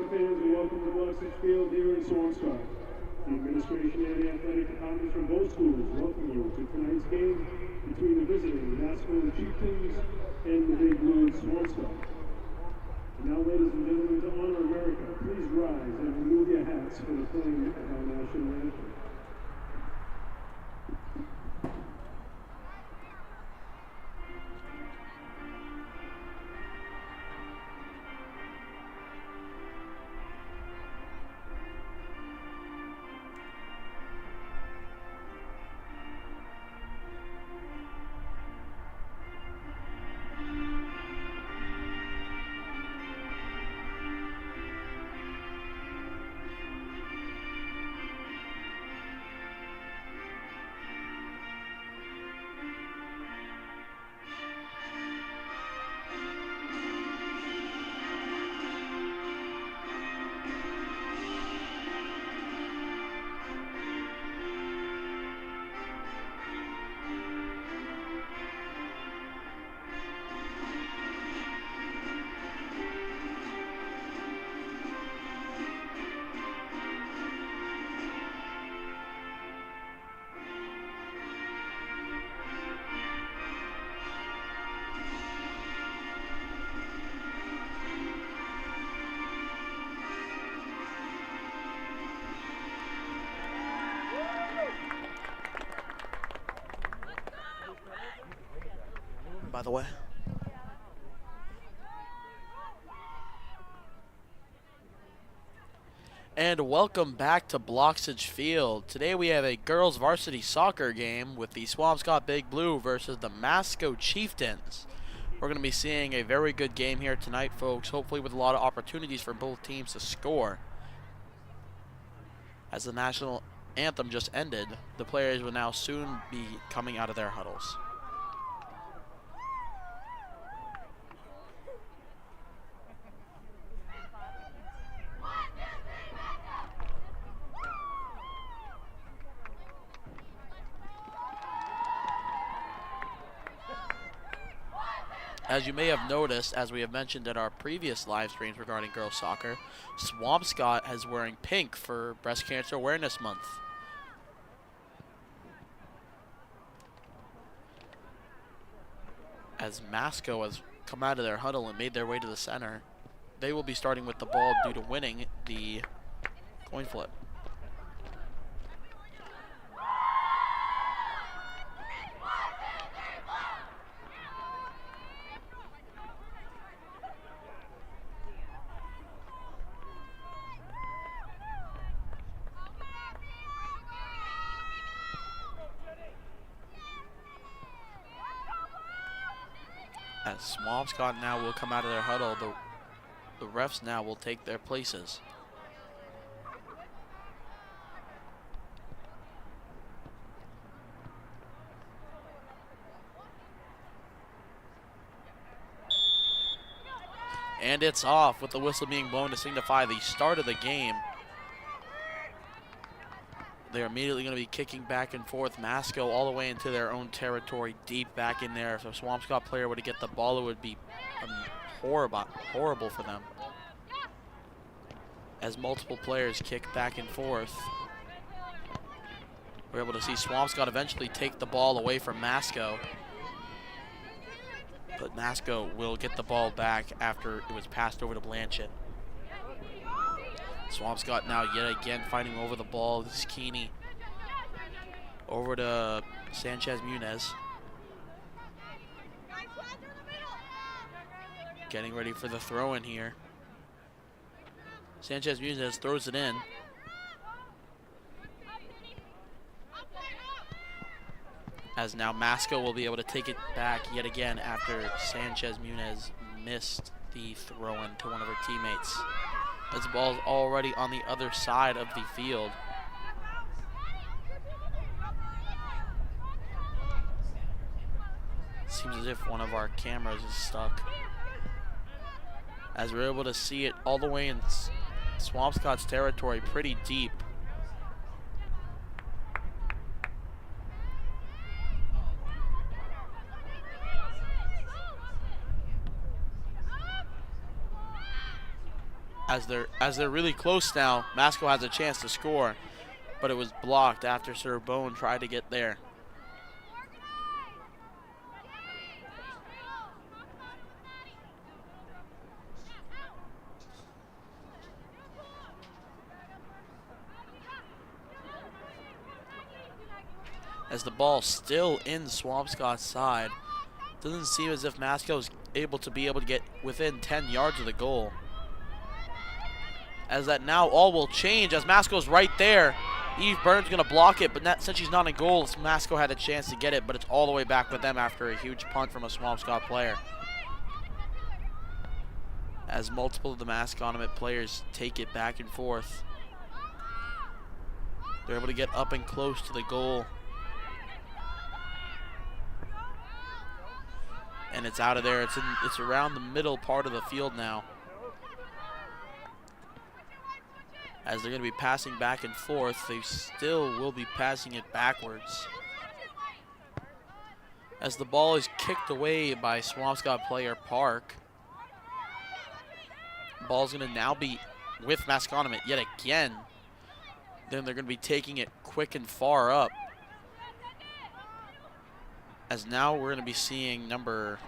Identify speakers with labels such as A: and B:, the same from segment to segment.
A: soccer fans, and welcome to Varsity Field here in Swampscott. The administration and athletic departments from both schools welcome you to tonight's game between the visiting Masconomet Chieftains and the Big Blue Swampscott. And now, ladies and gentlemen, to honor America, please rise and remove your hats for the playing of our national anthem.
B: By the way. And welcome back to Bloxage Field. Today we have a girls varsity soccer game with the Swampscott Big Blue versus the Masco Chieftains. We're going to be seeing a very good game here tonight, folks, hopefully with a lot of opportunities for both teams to score. As the national anthem just ended, the players will now soon be coming out of their huddles. As you may have noticed, as we have mentioned in our previous live streams regarding girls soccer, Swampscott is wearing pink for Breast Cancer Awareness Month. As Masco has come out of their huddle and made their way to the center, they will be starting with the ball due to winning the coin flip. As Swampscott now will come out of their huddle, the refs now will take their places. And it's off with the whistle being blown to signify the start of the game. They're immediately going to be kicking back and forth. Masco all the way into their own territory, deep back in there. If a Swampscott player were to get the ball, it would be horrible for them. As multiple players kick back and forth, we're able to see Swampscott eventually take the ball away from Masco. But Masco will get the ball back after it was passed over to Blanchett. Swampscott now yet again fighting over the ball. This is Keeney. Over to Sanchez Muniz. Getting ready for the throw in here. Sanchez Muniz throws it in. As now Masco will be able to take it back yet again after Sanchez Muniz missed the throw in to one of her teammates. This ball is already on the other side of the field. Seems as if one of our cameras is stuck. As we're able to see it all the way in Swampscott's territory, pretty deep. as they're really close now. Masco has a chance to score, but it was blocked after Sir Bone tried to get there. As the ball still in Swampscott's side, doesn't seem as if Masco's able to get within 10 yards of the goal. As that now all will change as Masco's right there. Eve Burns gonna block it, but since she's not in goal, Masco had a chance to get it, but it's all the way back with them after a huge punt from a Swampscott player. As multiple of the Masconomet players take it back and forth. They're able to get up and close to the goal. And it's out of there. It's around the middle part of the field now. As they're going to be passing back and forth, they still will be passing it backwards. As the ball is kicked away by Swampscott player Park. The ball's going to now be with Masconomet yet again. Then they're going to be taking it quick and far up. As now we're going to be seeing number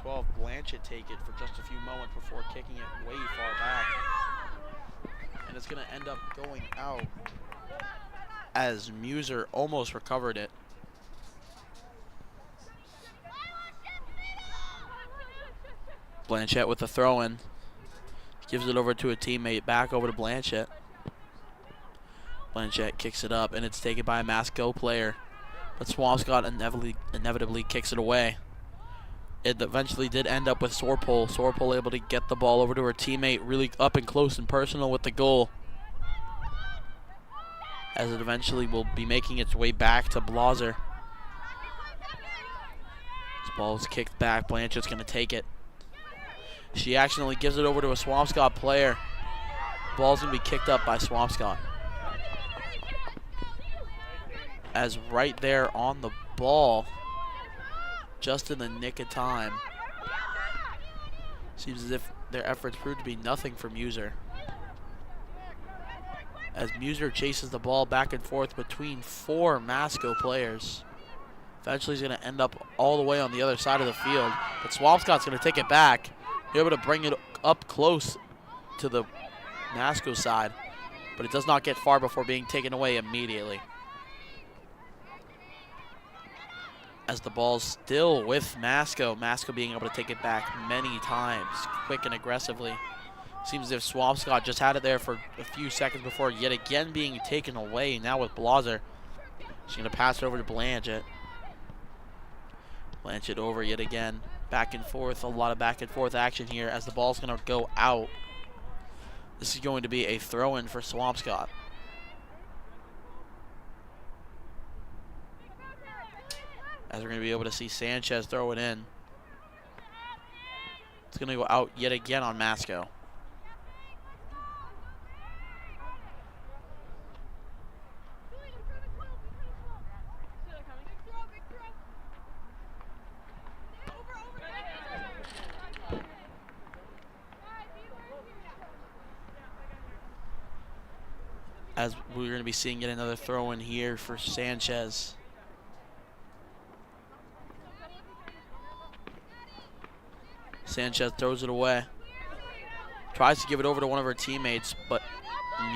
B: 12, Blanchett, take it for just a few moments before kicking it way far back. And it's going to end up going out as Muser almost recovered it. Blanchett with the throw-in. Gives it over to a teammate, back over to Blanchett. Blanchett kicks it up, and it's taken by a Masco player. But Swampscott inevitably kicks it away. It eventually did end up with Sorpole. Sorpole able to get the ball over to her teammate, really up and close and personal with the goal. As it eventually will be making its way back to Blaser. This ball is kicked back. Blanchett's going to take it. She accidentally gives it over to a Swampscott player. Ball's going to be kicked up by Swampscott. As right there on the ball, just in the nick of time. Seems as if their efforts proved to be nothing for Muser. As Muser chases the ball back and forth between 4 Masco players. Eventually he's going to end up all the way on the other side of the field. But Swampscott's going to take it back. They're able to bring it up close to the Masco side. But it does not get far before being taken away immediately. As the ball's still with Masco. Masco being able to take it back many times, quick and aggressively. Seems as if Swampscott just had it there for a few seconds before yet again being taken away. Now with Blaser. She's going to pass it over to Blanchett. Blanchett over yet again. Back and forth. A lot of back and forth action here as the ball's going to go out. This is going to be a throw-in for Swampscott. As we're going to be able to see Sanchez throw it in. It's going to go out yet again on Masco. As we're going to be seeing yet another throw in here for Sanchez. Sanchez throws it away. Tries to give it over to one of her teammates, but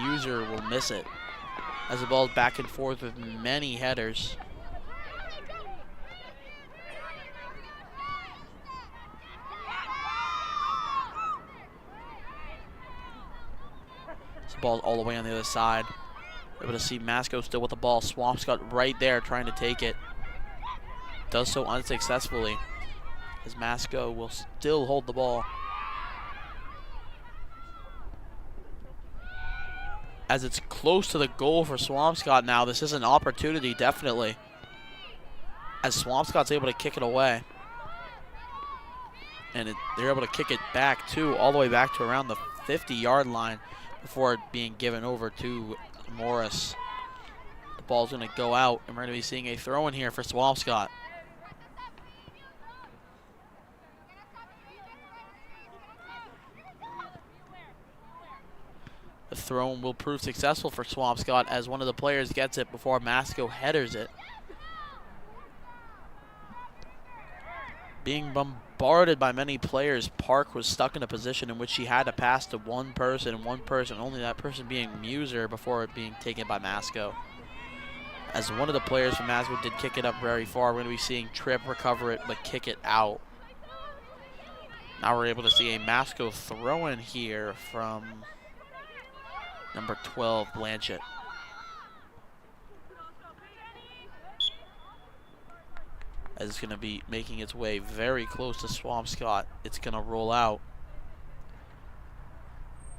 B: Muser will miss it. As the ball's back and forth with many headers. This ball's all the way on the other side. Able to see Masco still with the ball. Swampscott right there trying to take it. Does so unsuccessfully. As Masco will still hold the ball. As it's close to the goal for Swampscott now, this is an opportunity, definitely. As Swampscott's able to kick it away. And they're able to kick it back, too, all the way back to around the 50-yard line before it being given over to Morris. The ball's going to go out, and we're going to be seeing a throw in here for Swampscott. throw will prove successful for Swampscott as one of the players gets it before Masco headers it. Being bombarded by many players, Park was stuck in a position in which she had to pass to one person, only that person being Muser before it being taken by Masco. As one of the players from Masco did kick it up very far, we're going to be seeing Tripp recover it but kick it out. Now we're able to see a Masco throw in here from number 12, Blanchett. As it's going to be making its way very close to Swampscott. It's going to roll out.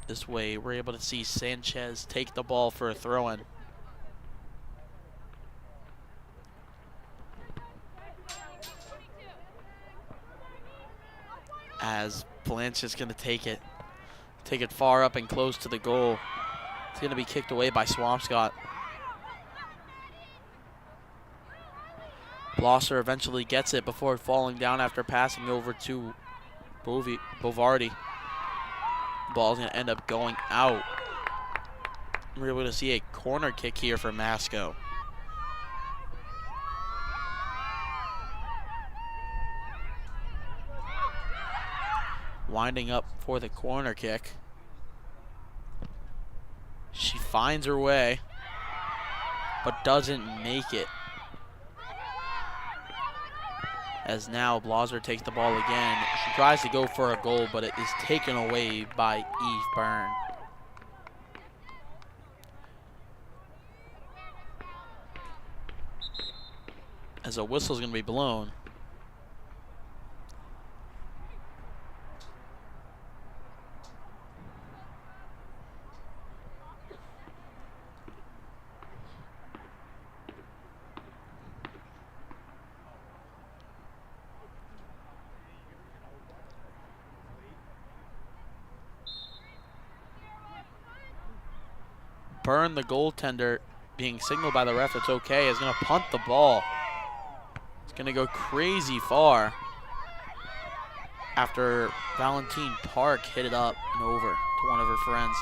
B: This way, we're able to see Sanchez take the ball for a throw-in. As Blanchett's going to take it far up and close to the goal. It's going to be kicked away by Swampscott. Blosser eventually gets it before falling down after passing over to Bovardi. The ball's going to end up going out. We're able to see a corner kick here for Masco. Winding up for the corner kick. She finds her way, but doesn't make it. As now Blosser takes the ball again. She tries to go for a goal, but it is taken away by Eve Byrne. As a whistle is going to be blown. Byrne, the goaltender, being signaled by the ref it's okay, is going to punt the ball. It's going to go crazy far after Valentine Park hit it up and over to one of her friends.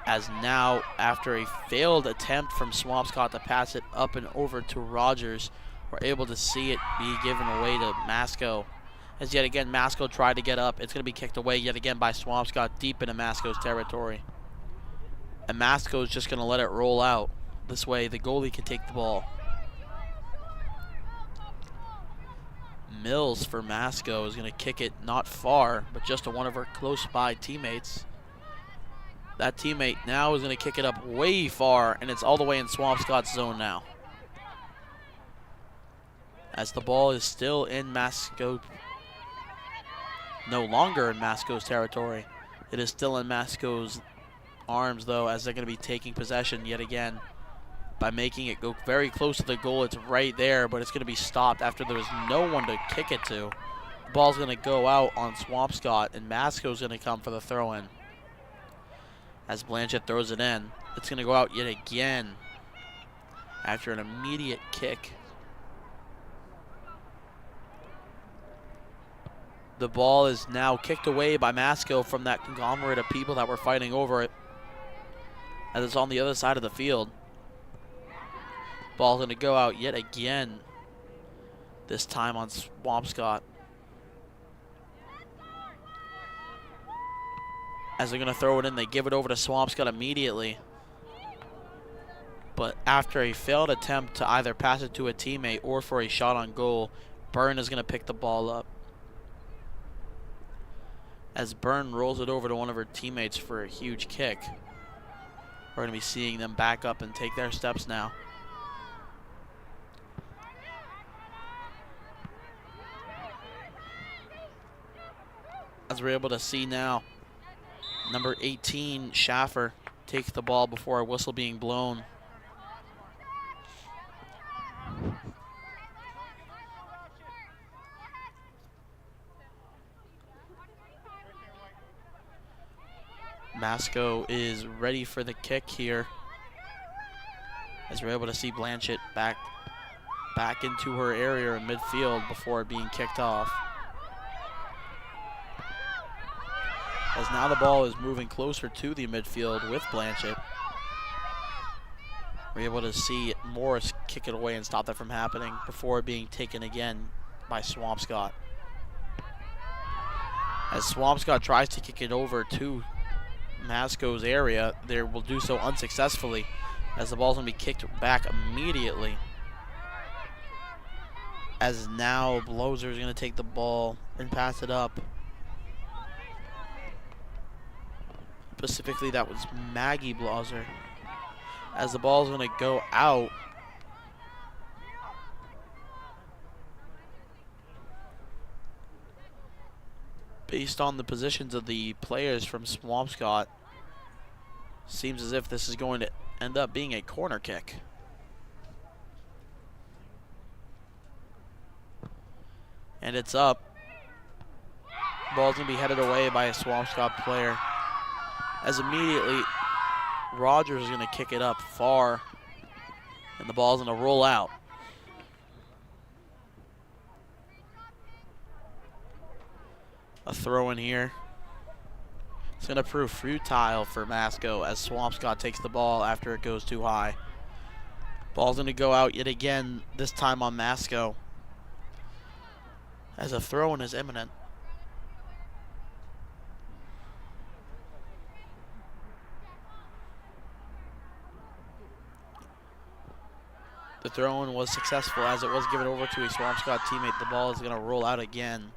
B: As now, after a failed attempt from Swampscott to pass it up and over to Rogers, we're able to see it be given away to Masco. As yet again, Masco tried to get up. It's going to be kicked away yet again by Swampscott deep into Masco's territory. And Masco's just going to let it roll out. This way, the goalie can take the ball. Mills for Masco is going to kick it not far, but just to one of her close-by teammates. That teammate now is going to kick it up way far, and it's all the way in Swampscott's zone now. As the ball is still in Masco. No longer in Masco's territory. It is still in Masco's arms, though, as they're going to be taking possession yet again by making it go very close to the goal. It's right there, but it's going to be stopped after there was no one to kick it to. The ball's going to go out on Swampscott, and Masco's going to come for the throw-in. As Blanchett throws it in, it's going to go out yet again after an immediate kick. The ball is now kicked away by Masco from that conglomerate of people that were fighting over it, as it's on the other side of the field. Ball's going to go out yet again, this time on Swampscott. As they're going to throw it in, they give it over to Swampscott immediately. But after a failed attempt to either pass it to a teammate or for a shot on goal, Byrne is going to pick the ball up. As Byrne rolls it over to one of her teammates for a huge kick. We're going to be seeing them back up and take their steps now. As we're able to see now, number 18, Schaffer, takes the ball before a whistle being blown. Masco is ready for the kick here, as we're able to see Blanchett back into her area in midfield before being kicked off. as now the ball is moving closer to the midfield with Blanchett. We're able to see Morris kick it away and stop that from happening before being taken again by Swampscott. As Swampscott tries to kick it over to Masco's area, they will do so unsuccessfully, as the ball's going to be kicked back immediately. As now Blozer is going to take the ball and pass it up. Specifically, that was Maggie Blozer. As the ball is going to go out. Based on the positions of the players from Swampscott, seems as if this is going to end up being a corner kick. And it's up. Ball's going to be headed away by a Swampscott player. As immediately Rogers is going to kick it up far, and the ball's going to roll out. A throw in here. It's going to prove futile for Masco as Swampscott takes the ball after it goes too high. Ball's going to go out yet again, this time on Masco, as a throw-in is imminent. The throw-in was successful as it was given over to a Swampscott teammate. The ball is going to roll out again.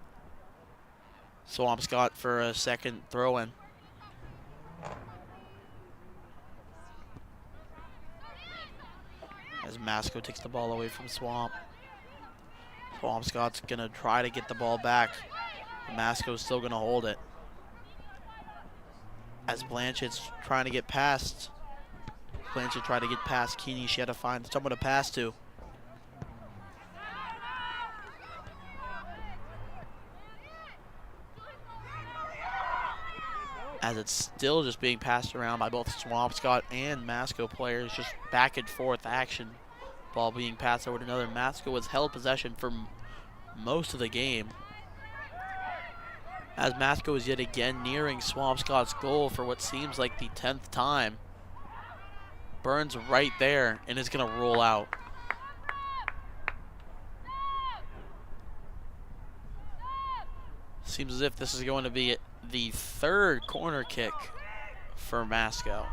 B: Swampscott for a second throw-in. As Masco takes the ball away from Swamp. Swampscott's going to try to get the ball back. Masco's still going to hold it. As Blanchett's trying to get past. Blanchett tried to get past Keeney. She had to find someone to pass to. As it's still just being passed around by both Swampscott and Masco players, just back and forth action. Ball being passed over to another. Masco has held possession for most of the game. As Masco is yet again nearing Swampscott's goal for what seems like the 10th time. Burns right there and is going to roll out. Seems as if this is going to be the third corner kick for Masco.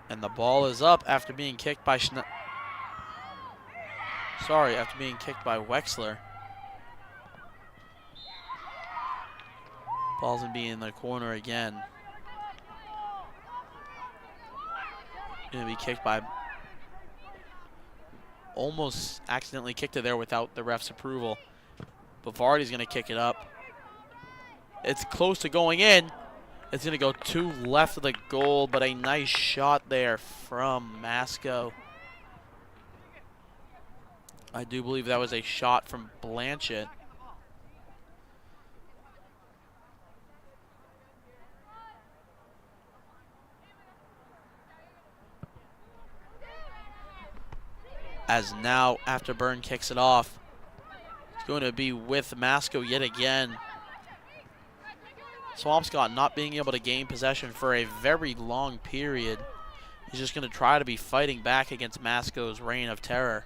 B: And the ball is up after being kicked by after being kicked by Wexler. Ball's gonna be in the corner again. Gonna be kicked by, almost accidentally kicked it there without the ref's approval. But Vardy's gonna kick it up. It's close to going in. It's gonna go to left of the goal, but a nice shot there from Masco. I do believe that was a shot from Blanchett. As now, after Byrne kicks it off, it's going to be with Masco yet again. Swampscott not being able to gain possession for a very long period. He's just going to try to be fighting back against Masco's reign of terror.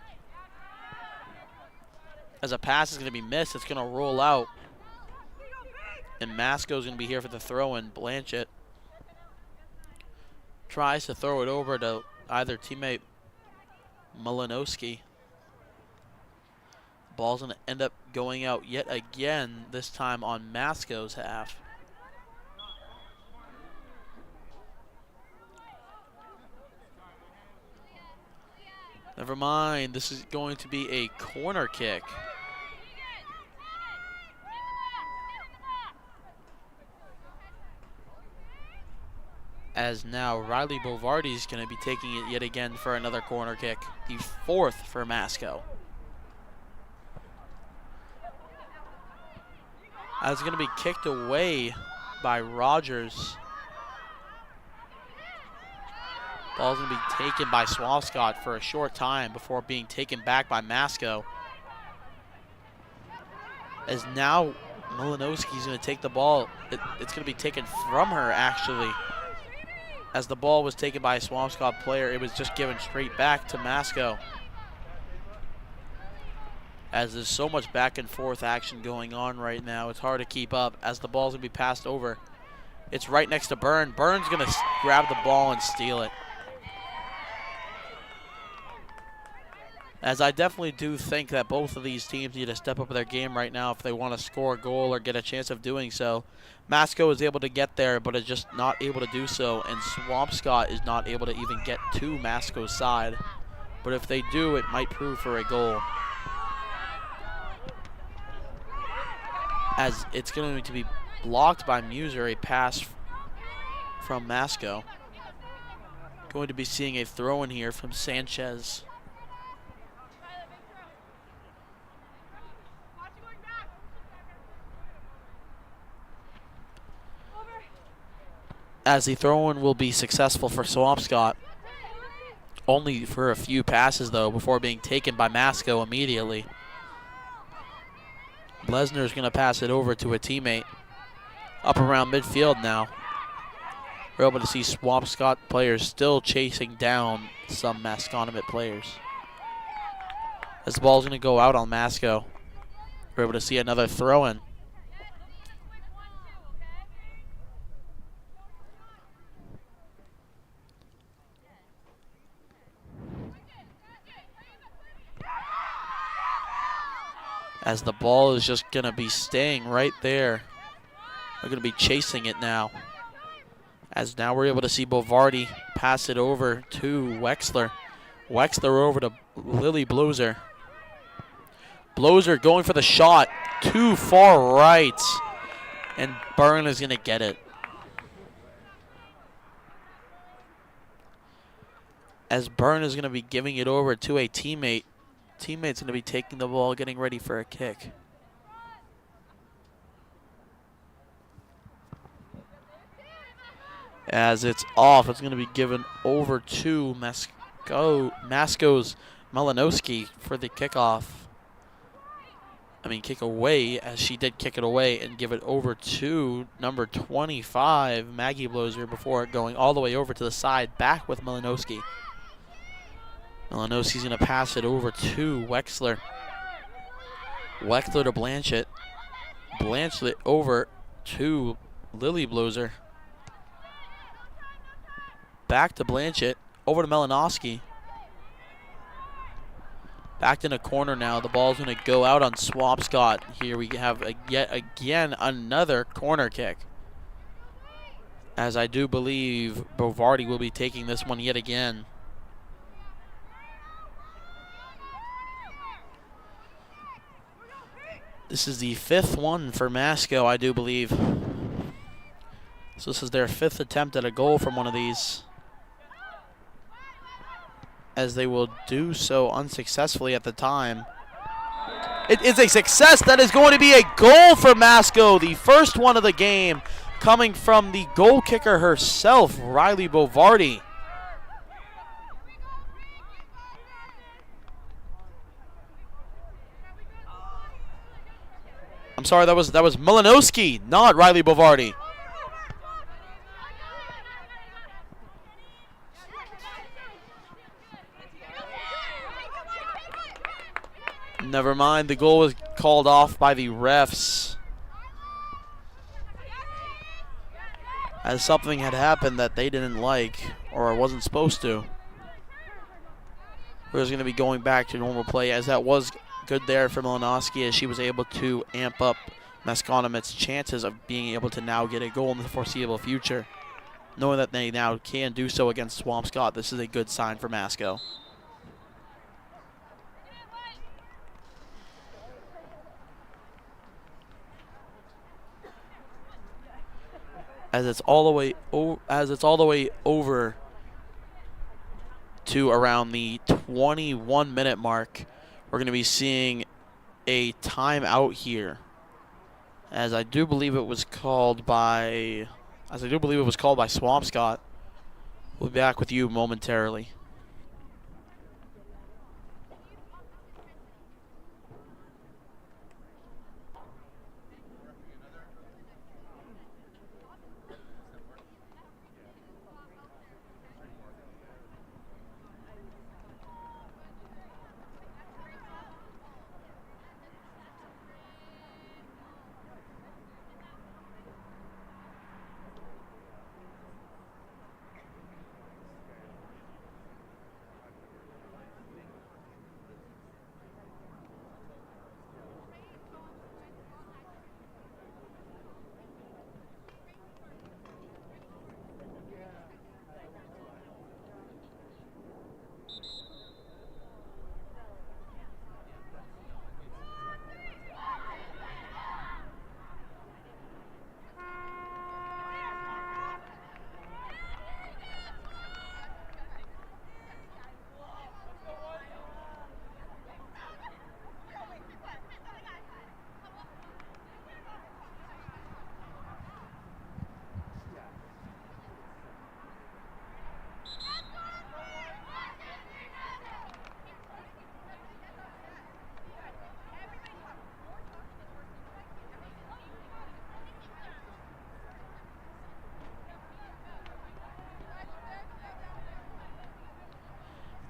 B: As a pass is going to be missed, it's going to roll out. And Masco's going to be here for the throw-in. Blanchett tries to throw it over to either teammate Malinowski. Ball's going to end up going out yet again, this time on Masco's half. Never mind, this is going to be a corner kick. As now Riley Bovardi is going to be taking it yet again for another corner kick, the fourth for Masco. It's going to be kicked away by Rogers. Ball's going to be taken by Swampscott for a short time before being taken back by Masco. As now Malinowski's going to take the ball. It's going to be taken from her, actually. As the ball was taken by a Swampscott player, it was just given straight back to Masco. As there's so much back and forth action going on right now, it's hard to keep up as the ball's going to be passed over. It's right next to Byrne. Byrne's going to grab the ball and steal it. As I definitely do think that both of these teams need to step up their game right now if they want to score a goal or get a chance of doing so. Masco is able to get there, but is just not able to do so, and Swampscott is not able to even get to Masco's side. But if they do, it might prove for a goal. As it's going to be blocked by Muser, a pass from Masco. Going to be seeing a throw in here from Sanchez. As the throw-in will be successful for Swampscott. Only for a few passes, though, before being taken by Masco immediately. Blesner's going to pass it over to a teammate. Up around midfield now. We're able to see Swampscott players still chasing down some Masconomet players. As the ball's going to go out on Masco. We're able to see another throw-in. As the ball is just going to be staying right there. We're going to be chasing it now. As now we're able to see Bovardi pass it over to Wexler. Wexler over to Lily Blozer. Blozer going for the shot. Too far right. And Byrne is going to get it. As Byrne is going to be giving it over to a teammate. Teammate's going to be taking the ball, getting ready for a kick. As it's off, it's going to be given over to Masco's Malinowski for the kickoff. Kick away, as she did kick it away and give it over to number 25, Maggie Blozer, before going all the way over to the side, back with Malinowski. Malinowski's going to pass it over to Wexler. Wexler to Blanchett. Blanchett over to Lily Blozer. Back to Blanchett. Over to Malinowski. Back in a corner now. The ball's going to go out on Swampscott. Here we have yet again another corner kick. As I do believe Bovardi will be taking this one yet again. This is the 5th one for Masco, I do believe. So this is their 5th attempt at a goal from one of these. As they will do so unsuccessfully at the time. It is a success. That is going to be a goal for Masco. The first one of the game coming from the goal kicker herself, Riley Bovardi. I'm sorry, that was Malinowski, not Riley Bovardi. Never mind, the goal was called off by the refs. As something had happened that they didn't like, or wasn't supposed to. We're just going to be going back to normal play, as that was good there for Malinowski, as she was able to amp up Masconomet's chances of being able to now get a goal in the foreseeable future. Knowing that they now can do so against Swampscott, this is a good sign for Masco. As it's all the way over to around the 21-minute mark, we're going to be seeing a timeout here. As I do believe it was called by Swampscott. We'll be back with you momentarily.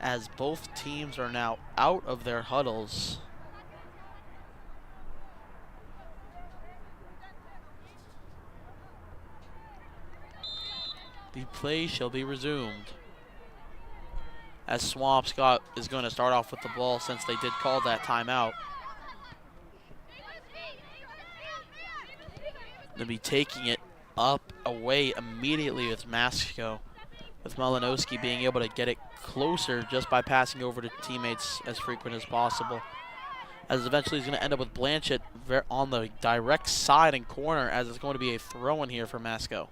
B: As both teams are now out of their huddles. The play shall be resumed. As Swampscott is going to start off with the ball since they did call that timeout. They'll be taking it up away immediately with Masco, with Malinowski being able to get it closer just by passing over to teammates as frequent as possible. As eventually he's going to end up with Blanchett on the direct side and corner, as it's going to be a throw in here for Masco.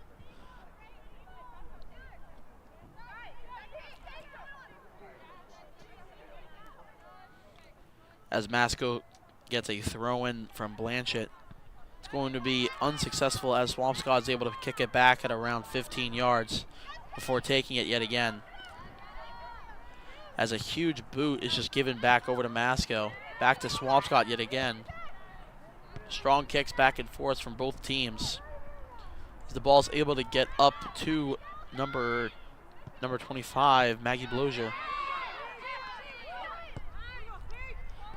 B: As Masco gets a throw in from Blanchett, it's going to be unsuccessful as Swampscott is able to kick it back at around 15 yards before taking it yet again. As a huge boot is just given back over to Masco. Back to Swampscott yet again. Strong kicks back and forth from both teams. As the ball's able to get up to number 25, Maggie Blozier.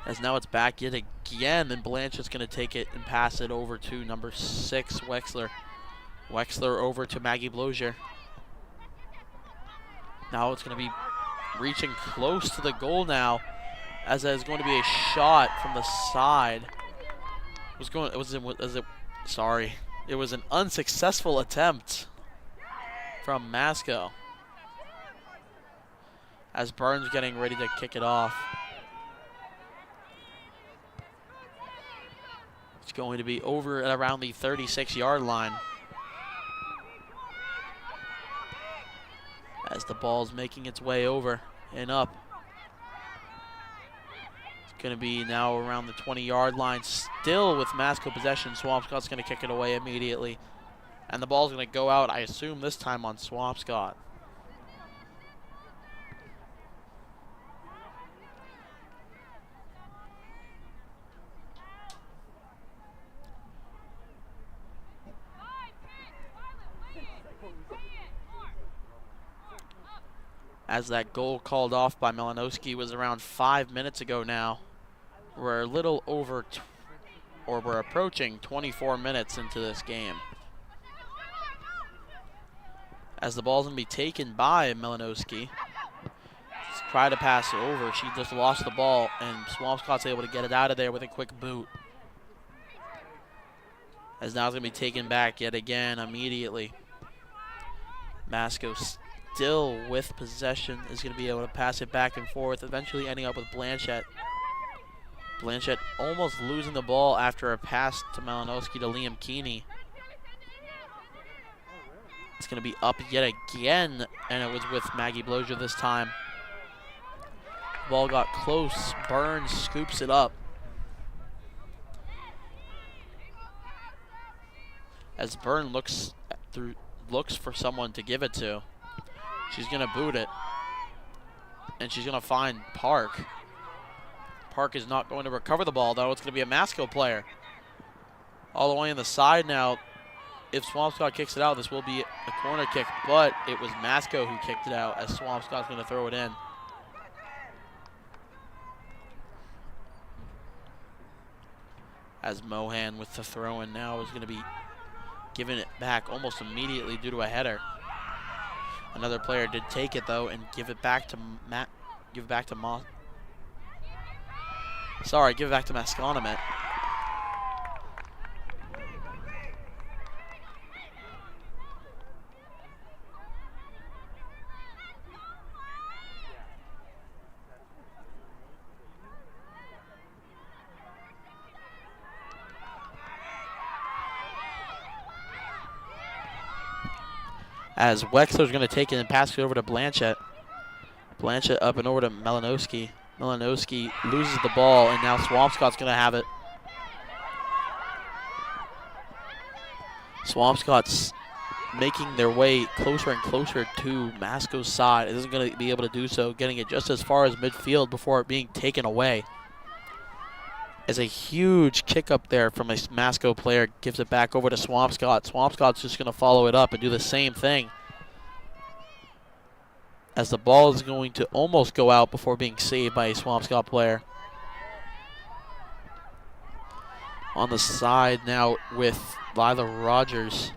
B: As now it's back yet again, and Blanchett's going to take it and pass it over to number 6, Wexler. Wexler over to Maggie Blozier. Now it's going to be reaching close to the goal now, as there's going to be a shot from the side. It was an unsuccessful attempt from Masco. As Burns getting ready to kick it off. It's going to be over at around the 36-yard line. As the ball's making its way over and up. It's going to be now around the 20-yard line, still with Masco possession. Swampscott's going to kick it away immediately. And the ball's going to go out, I assume, this time on Swampscott. As that goal called off by Malinowski was around 5 minutes ago now. We're a little over, we're approaching 24 minutes into this game. As the ball's going to be taken by Malinowski. Try to pass it over. She just lost the ball, and Swampscott's able to get it out of there with a quick boot. As now it's going to be taken back yet again immediately. Masco still with possession is going to be able to pass it back and forth, eventually ending up with Blanchett. Blanchett almost losing the ball after a pass to Malinowski to Liam Keeney. It's going to be up yet again, and it was with Maggie Blozier this time. Ball got close. Burns scoops it up. as Byrne looks for someone to give it to. She's going to boot it, and she's going to find Park. Park is not going to recover the ball, though. It's going to be a Masco player. All the way on the side now. If Swampscott kicks it out, this will be a corner kick, but it was Masco who kicked it out, as Swampscott's going to throw it in. As Mohan with the throw-in now is going to be giving it back almost immediately due to a header. Another player did take it though and give it back to Masconomet. As Wexler's going to take it and pass it over to Blanchett. Blanchett up and over to Malinowski. Malinowski loses the ball, and now Swampscott's going to have it. Swampscott's making their way closer and closer to Masco's side. It isn't going to be able to do so, getting it just as far as midfield before it being taken away. As a huge kick up there from a Masco player gives it back over to Swampscott. Swampscott's just going to follow it up and do the same thing. As the ball is going to almost go out before being saved by a Swampscott player. On the side now with Lila Rogers.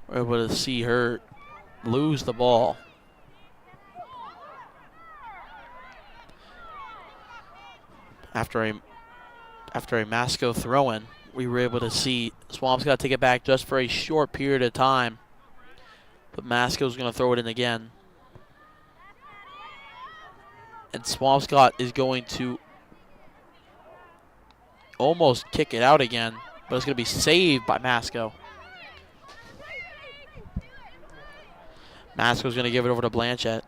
B: We're able to see her lose the ball. After a Masco throw-in, we were able to see Swampscott take it back just for a short period of time. But Masco's going to throw it in again. And Swampscott is going to almost kick it out again, but it's going to be saved by Masco. Masco's going to give it over to Blanchett.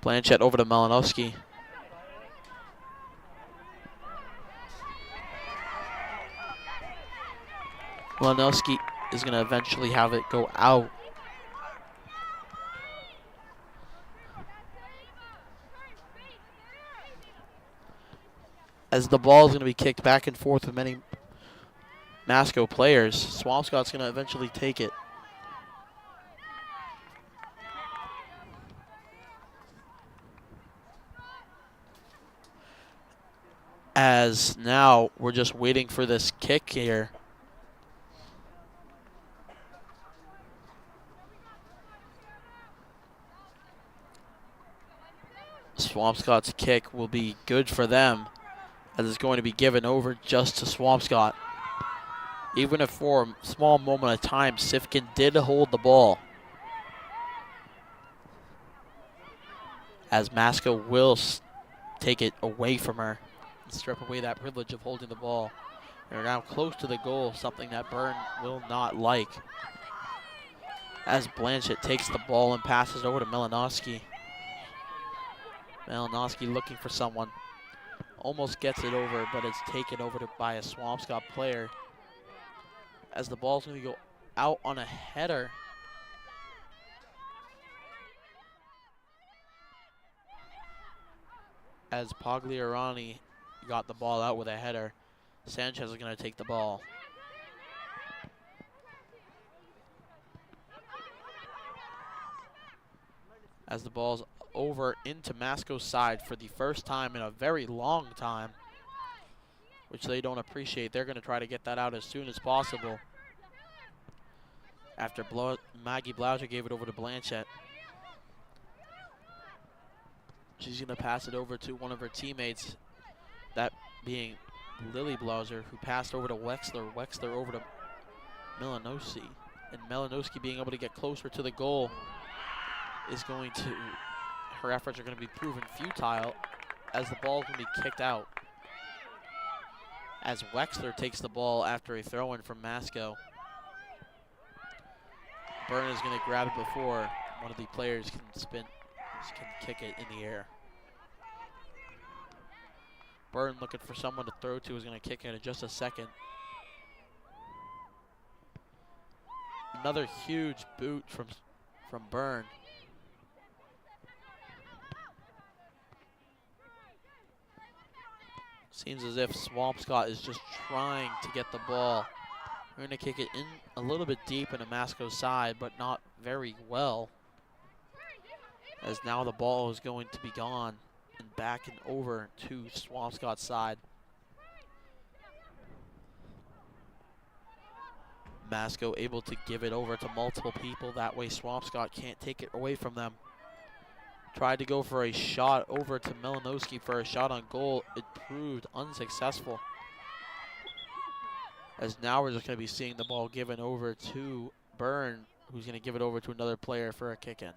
B: Blanchett over to Malinowski. Malinowski is going to eventually have it go out. As the ball is going to be kicked back and forth with many Masco players, Swampscott's going to eventually take it. As now we're just waiting for this kick here. Swampscott's kick will be good for them, as it's going to be given over just to Swampscott. Even if for a small moment of time, Sifkin did hold the ball. As Masco will take it away from her and strip away that privilege of holding the ball. They're now close to the goal, something that Byrne will not like. As Blanchett takes the ball and passes over to Malinowski. Malinowski looking for someone. Almost gets it over, but it's taken over by a Swampscott player. As the ball's going to go out on a header. As Pagliarani got the ball out with a header, Sanchez is going to take the ball. As the ball's over into Masco's side for the first time in a very long time, which they don't appreciate. They're going to try to get that out as soon as possible. After Maggie Blauser gave it over to Blanchett. She's going to pass it over to one of her teammates, that being Lily Blauser, who passed over to Wexler. Wexler over to Malinowski. And Malinowski being able to get closer to the goal is going to, her efforts are going to be proven futile, as the ball is going to be kicked out. As Wexler takes the ball after a throw-in from Masco. Byrne is going to grab it before one of the players can kick it in the air. Byrne looking for someone to throw to, is going to kick in just a second. Another huge boot from Byrne. Seems as if Swampscott is just trying to get the ball. We're going to kick it in a little bit deep into Masco's side, but not very well. As now the ball is going to be gone and back and over to Swampscott's side. Masco able to give it over to multiple people. That way Swampscott can't take it away from them. Tried to go for a shot over to Malinowski for a shot on goal. It proved unsuccessful. As now we're just going to be seeing the ball given over to Byrne, who's going to give it over to another player for a kick-in.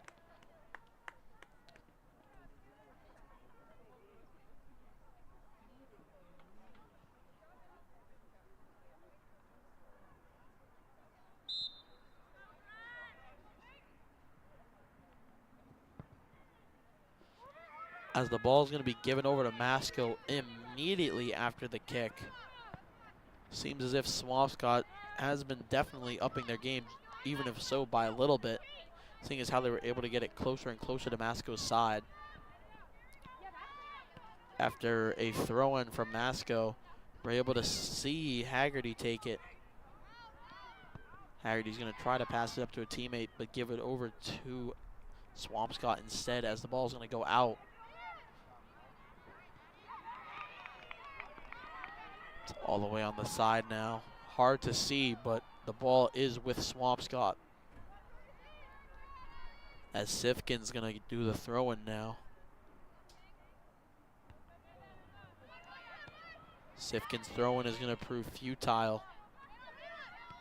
B: As the ball is going to be given over to Masco immediately after the kick. Seems as if Swampscott has been definitely upping their game, even if so by a little bit, seeing as how they were able to get it closer and closer to Masco's side. After a throw-in from Masco, we're able to see Haggerty take it. Haggerty's going to try to pass it up to a teammate, but give it over to Swampscott instead, as the ball's going to go out. It's all the way on the side now. Hard to see, but the ball is with Swampscott. As Sifkin's going to do the throw-in now. Sifkin's throw-in is going to prove futile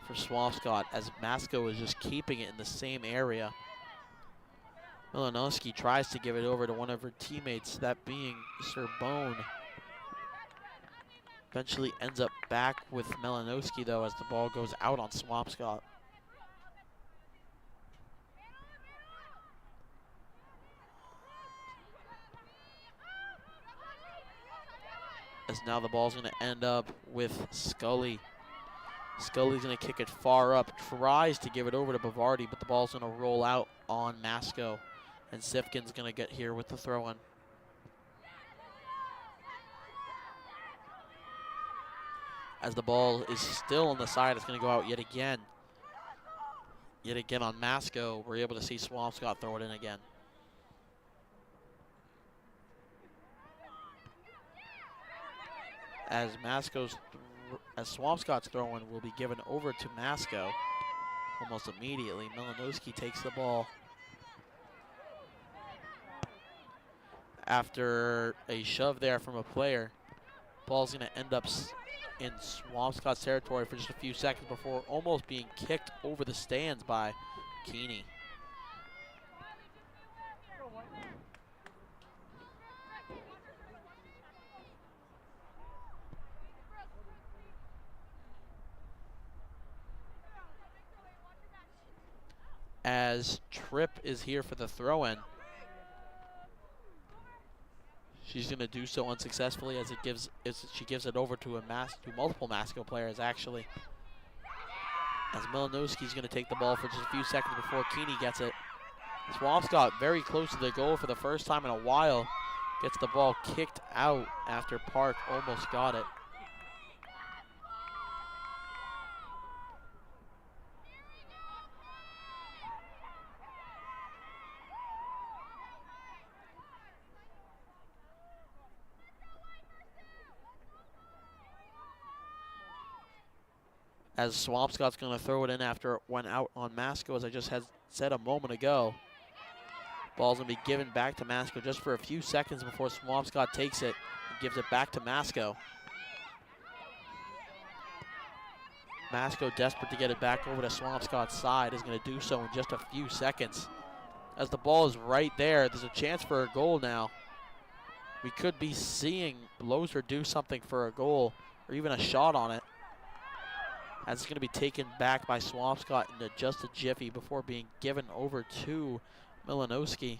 B: for Swampscott, as Masco is just keeping it in the same area. Malinowski tries to give it over to one of her teammates, that being Sir Bone. Eventually ends up back with Malinowski, though, as the ball goes out on Swampscott. As now the ball's going to end up with Scully. Scully's going to kick it far up, tries to give it over to Bavardi, but the ball's going to roll out on Masco. And Sifkin's going to get here with the throw-in. As the ball is still on the side, it's going to go out yet again. Yet again on Masco, we're able to see Swampscott throw it in again. As Swampscott's throw-in will be given over to Masco almost immediately. Malinowski takes the ball. After a shove there from a player, ball's going to end up in Swampscott's territory for just a few seconds before almost being kicked over the stands by Keeney. As Tripp is here for the throw-in, she's going to do so unsuccessfully, as she gives it over to multiple Masco players, actually. As Malinowski's going to take the ball for just a few seconds before Keeney gets it. Swampscott very close to the goal for the first time in a while. Gets the ball kicked out after Park almost got it. As Swampscott's going to throw it in after it went out on Masco, as I just had said a moment ago. Ball's going to be given back to Masco just for a few seconds before Swampscott takes it and gives it back to Masco. Masco, desperate to get it back over to Swampscott's side, is going to do so in just a few seconds. As the ball is right there, there's a chance for a goal now. We could be seeing Loser do something for a goal, or even a shot on it. As it's going to be taken back by Swampscott in just a jiffy before being given over to Malinowski.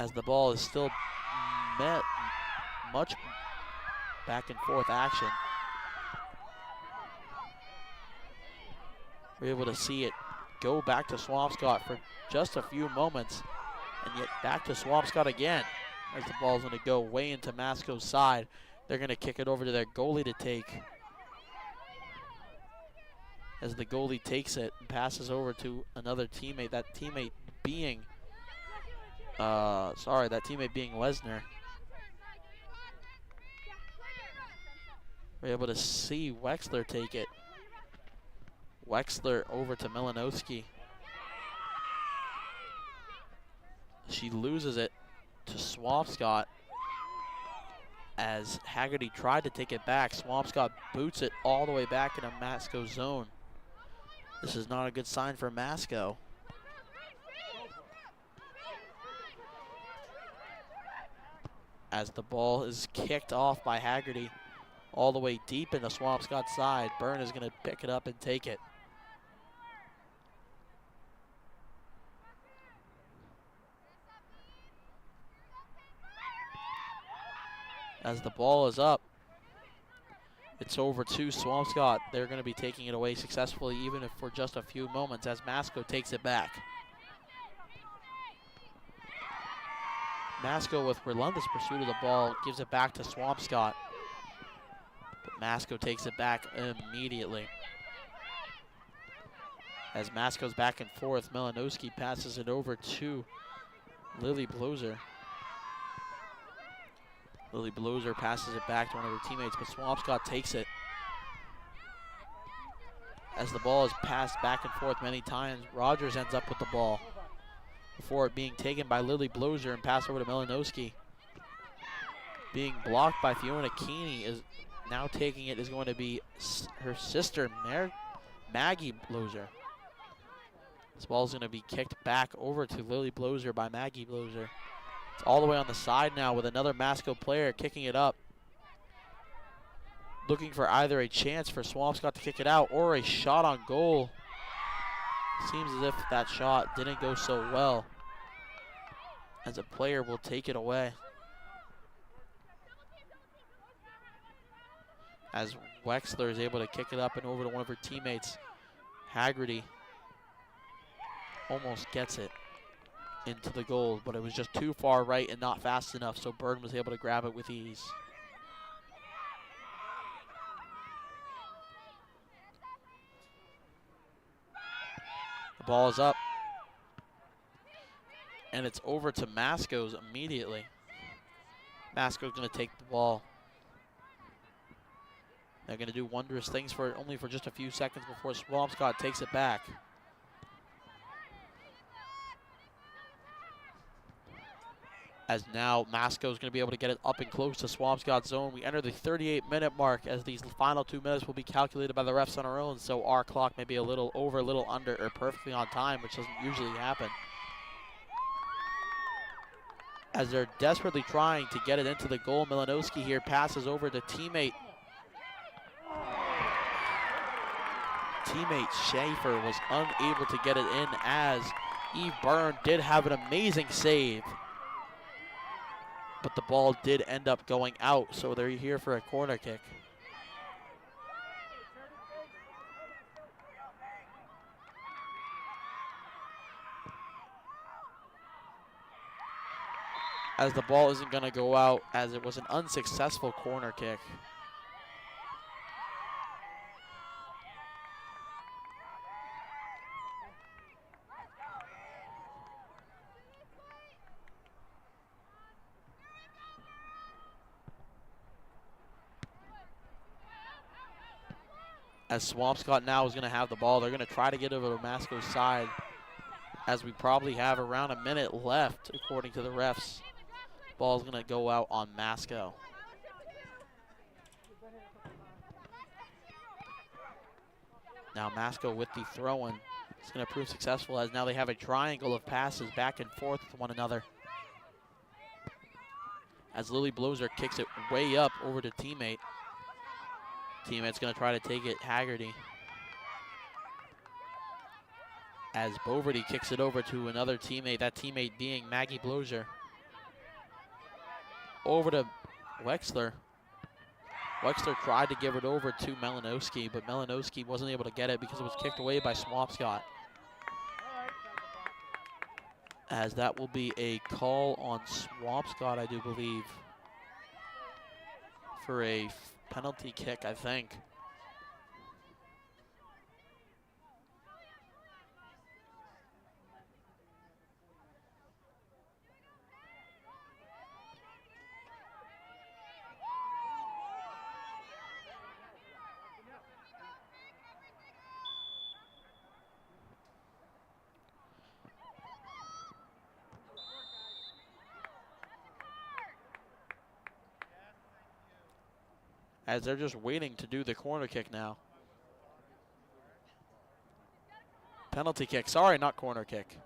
B: as the ball is still much back and forth action. We're able to see it go back to Swampscott for just a few moments, and yet back to Swampscott again as the ball's going to go way into Masco's side. They're going to kick it over to their goalie to take, as the goalie takes it and passes over to another teammate, that teammate being Lesnar. We're able to see Wexler take it. Wexler over to Milanowski. She loses it to Swampscott as Haggerty tried to take it back. Swampscott boots it all the way back into Masco's zone. This is not a good sign for Masco. As the ball is kicked off by Haggerty all the way deep into Swampscott's side. Byrne is going to pick it up and take it. As the ball is up, it's over to Swampscott. They're going to be taking it away successfully, even if for just a few moments, as Masco takes it back. Masco, with relentless pursuit of the ball, gives it back to Swampscott. But Masco takes it back immediately. As Masco's back and forth, Milanowski passes it over to Lily Bloser. Lily Bloser passes it back to one of her teammates, but Swampscott takes it. As the ball is passed back and forth many times, Rogers ends up with the ball before it being taken by Lily Bloser and passed over to Milanowski. Being blocked by Fiona Keeney, is now taking it is going to be her sister, Maggie Bloser. This ball is going to be kicked back over to Lily Bloser by Maggie Bloser. It's all the way on the side now with another Masco player kicking it up. Looking for either a chance for Swampscott to kick it out or a shot on goal. Seems as if that shot didn't go so well, as a player will take it away. As Wexler is able to kick it up and over to one of her teammates, Haggerty almost gets it into the goal, but it was just too far right and not fast enough, so Burton was able to grab it with ease. The ball is up, and it's over to Masco's immediately. Masco's going to take the ball. They're going to do wondrous things for only for just a few seconds before Swampscott takes it back. As now Masco is going to be able to get it up and close to Swampscott's zone. We enter the 38-minute mark, as these final 2 minutes will be calculated by the refs on our own, so our clock may be a little over, a little under, or perfectly on time, which doesn't usually happen. As they're desperately trying to get it into the goal, Milanowski here passes over to teammate Schaefer was unable to get it in, as Eve Byrne did have an amazing save. But the ball did end up going out, so they're here for a corner kick. As the ball isn't going to go out, as it was an unsuccessful corner kick. As Swampscott now is going to have the ball, they're going to try to get over to Masco's side, as we probably have around a minute left, according to the refs. Ball is going to go out on Masco. Now Masco with the throw-in is going to prove successful, as now they have a triangle of passes back and forth with one another. As Lily Bloser kicks it way up over to teammate. Teammate's going to try to take it, Haggerty. As Boverty kicks it over to another teammate, that teammate being Maggie Bloser. over to Wexler. Wexler tried to give it over to Malinowski, but Malinowski wasn't able to get it because it was kicked away by Swampscott. As that will be a call on Swampscott, I do believe, for a penalty kick, I think. As they're just waiting to do the corner kick now. Penalty kick, sorry, not corner kick.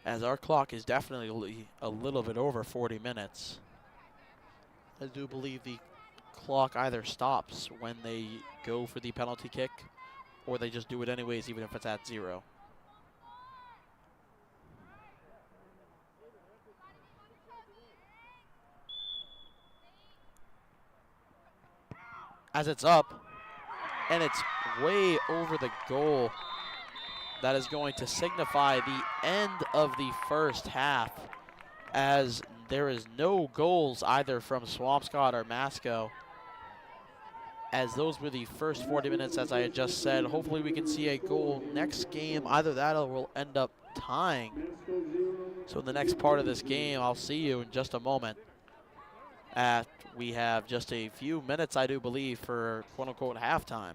B: As our clock is definitely a little bit over 40 minutes. I do believe the clock either stops when they go for the penalty kick, or they just do it anyways, even if it's at 0. As it's up, and it's way over the goal. That is going to signify the end of the first half, as there is no goals either from Swampscott or Masco, as those were the first 40 minutes, as I had just said. Hopefully we can see a goal next game. Either that or we'll end up tying. So in the next part of this game, I'll see you in just a moment. We have just a few minutes, I do believe, for quote-unquote halftime.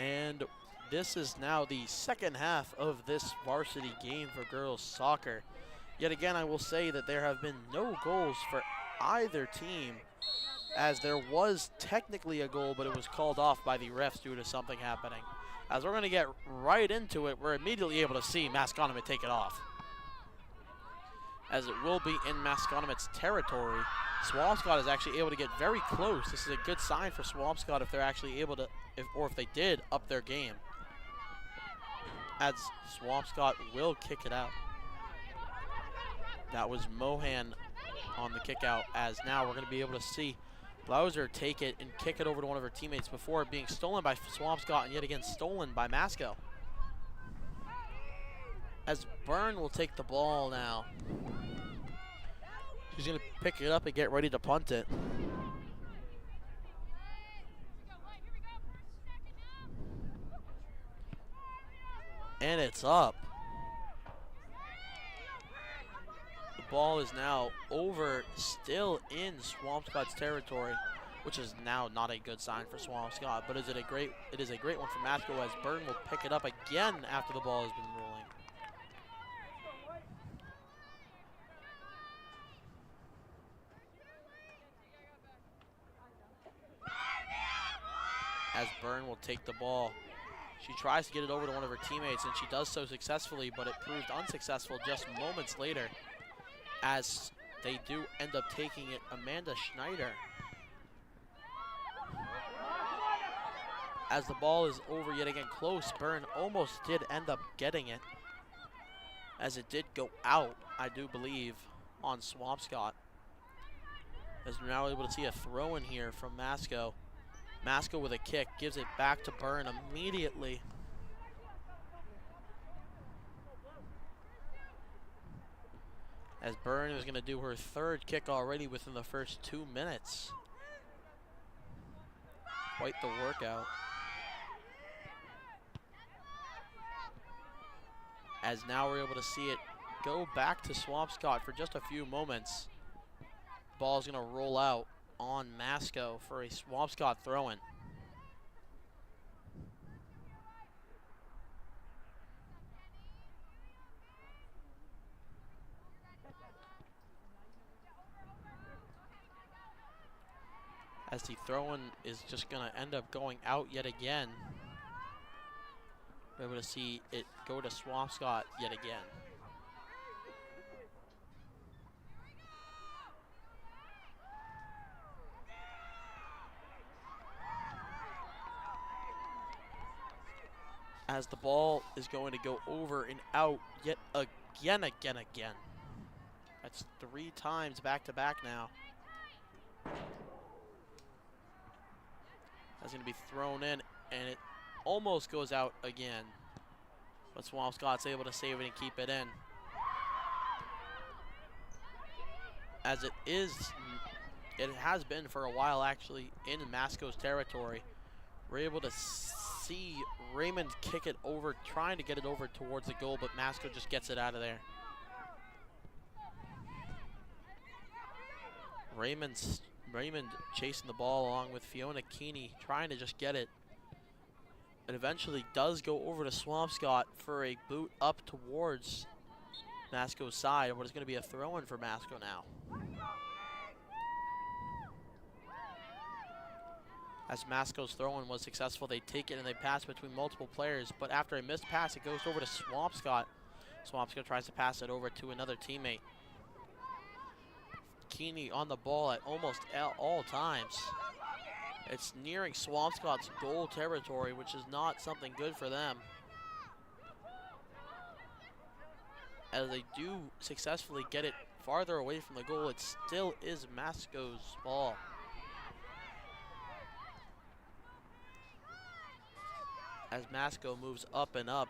B: And this is now the second half of this varsity game for girls soccer. Yet again, I will say that there have been no goals for either team, as there was technically a goal, but it was called off by the refs due to something happening. As we're going to get right into it, we're immediately able to see Masconomet take it off, as it will be in Masconomet's territory. Swampscott is actually able to get very close. This is a good sign for Swampscott if they're actually able to, if they did up their game, as Swampscott will kick it out. That was Mohan on the kick out, as now we're going to be able to see Blauser take it and kick it over to one of her teammates before being stolen by Swampscott and yet again stolen by Masco. As Byrne will take the ball now. She's going to pick it up and get ready to punt it. And it's up. The ball is now over, still in Swampscott's territory, which is now not a good sign for Swampscott, but it is a great one for Masco, as Byrne will pick it up again after the ball has been rolling. As Byrne will take the ball. She tries to get it over to one of her teammates, and she does so successfully, but it proved unsuccessful just moments later, as they do end up taking it. Amanda Schneider. As the ball is over yet again close, Byrne almost did end up getting it, as it did go out, I do believe, on Swampscott. As we're now able to see a throw in here from Masco. Masco with a kick, gives it back to Byrne immediately. As Byrne is going to do her third kick already within the first 2 minutes. Quite the workout. As now we're able to see it go back to Swampscott for just a few moments. Ball's going to roll out on Masco for a Swampscott throw-in. As the throw-in is just going to end up going out yet again. We're able to see it go to Swampscott yet again. As the ball is going to go over and out yet again. That's 3 times back-to-back now. That's going to be thrown in, and it almost goes out again. But Swampscott's able to save it and keep it in. As it has been for a while actually in Masco's territory. We're able to see Raymond kick it over, trying to get it over towards the goal, but Masco just gets it out of there. Raymond chasing the ball along with Fiona Keeney, trying to just get it. It eventually does go over to Swampscott for a boot up towards Masco's side, but it's going to be a throw-in for Masco now. As Masco's throw-in was successful, they take it and they pass between multiple players, but after a missed pass, it goes over to Swampscott. Swampscott tries to pass it over to another teammate. Keeney on the ball at almost all times. It's nearing Swampscott's goal territory, which is not something good for them. As they do successfully get it farther away from the goal, it still is Masco's ball. As Masco moves up and up,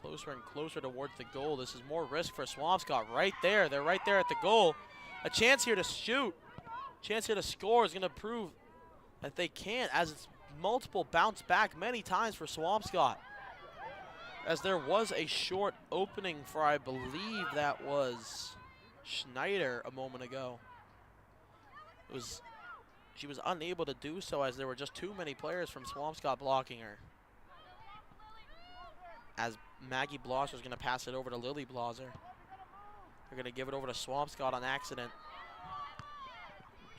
B: closer and closer towards the goal. This is more risk for Swampscott right there. They're right there at the goal. A chance here to shoot. Chance here to score is going to prove that they can't, as it's multiple bounce back many times for Swampscott. As there was a short opening for, I believe that was Schneider a moment ago. She was unable to do so as there were just too many players from Swampscott blocking her. as Maggie Blosser is going to pass it over to Lily Blosser. They're going to give it over to Swampscott on accident.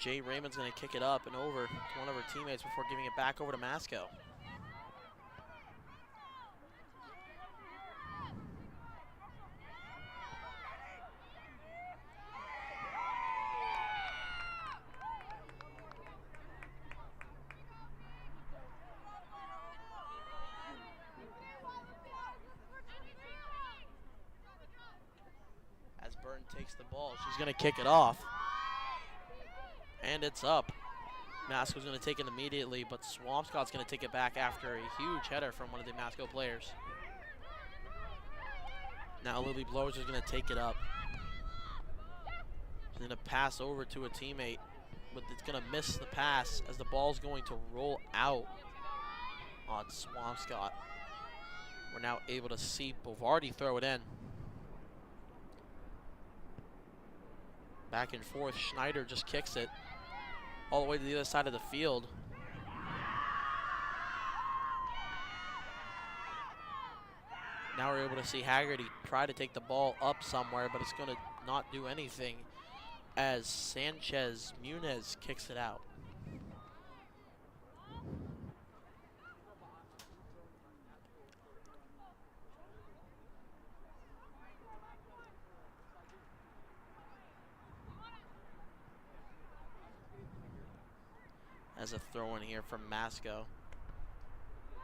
B: Jay Raymond's going to kick it up and over to one of her teammates before giving it back over to Masco. As Burton takes the ball, she's going to kick it off. And it's up. Masco's going to take it immediately, but Swampscott's going to take it back after a huge header from one of the Masco players. Now Lily Blowers is going to take it up. She's going to pass over to a teammate, but it's going to miss the pass as the ball's going to roll out on Swampscott. We're now able to see Varsity throw it in. Back and forth, Schneider just kicks it all the way to the other side of the field. Now we're able to see Haggerty try to take the ball up somewhere, but it's going to not do anything as Sanchez Muniz kicks it out. As a throw in here from Masco.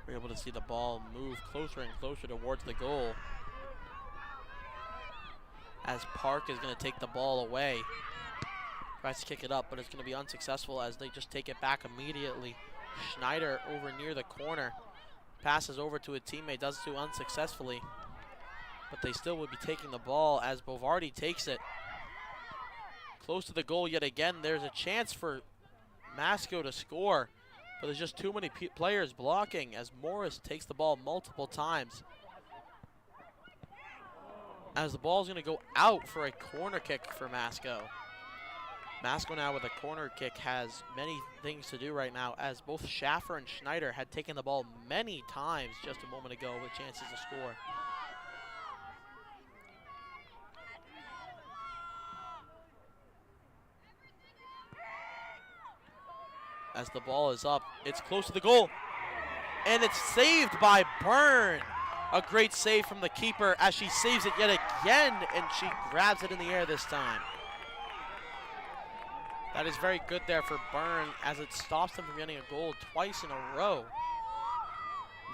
B: We're able to see the ball move closer and closer towards the goal. As Park is going to take the ball away. Tries to kick it up, but it's going to be unsuccessful as they just take it back immediately. Schneider over near the corner. Passes over to a teammate, does so unsuccessfully. But they still would be taking the ball as Bovardi takes it. Close to the goal yet again. There's a chance for Masco to score, but there's just too many players blocking as Morris takes the ball multiple times. As the ball is going to go out for a corner kick for Masco. Masco now with a corner kick has many things to do right now as both Schaffer and Schneider had taken the ball many times just a moment ago with chances to score. As the ball is up, it's close to the goal. And it's saved by Byrne. A great save from the keeper as she saves it yet again, and she grabs it in the air this time. That is very good there for Byrne as it stops them from getting a goal twice in a row.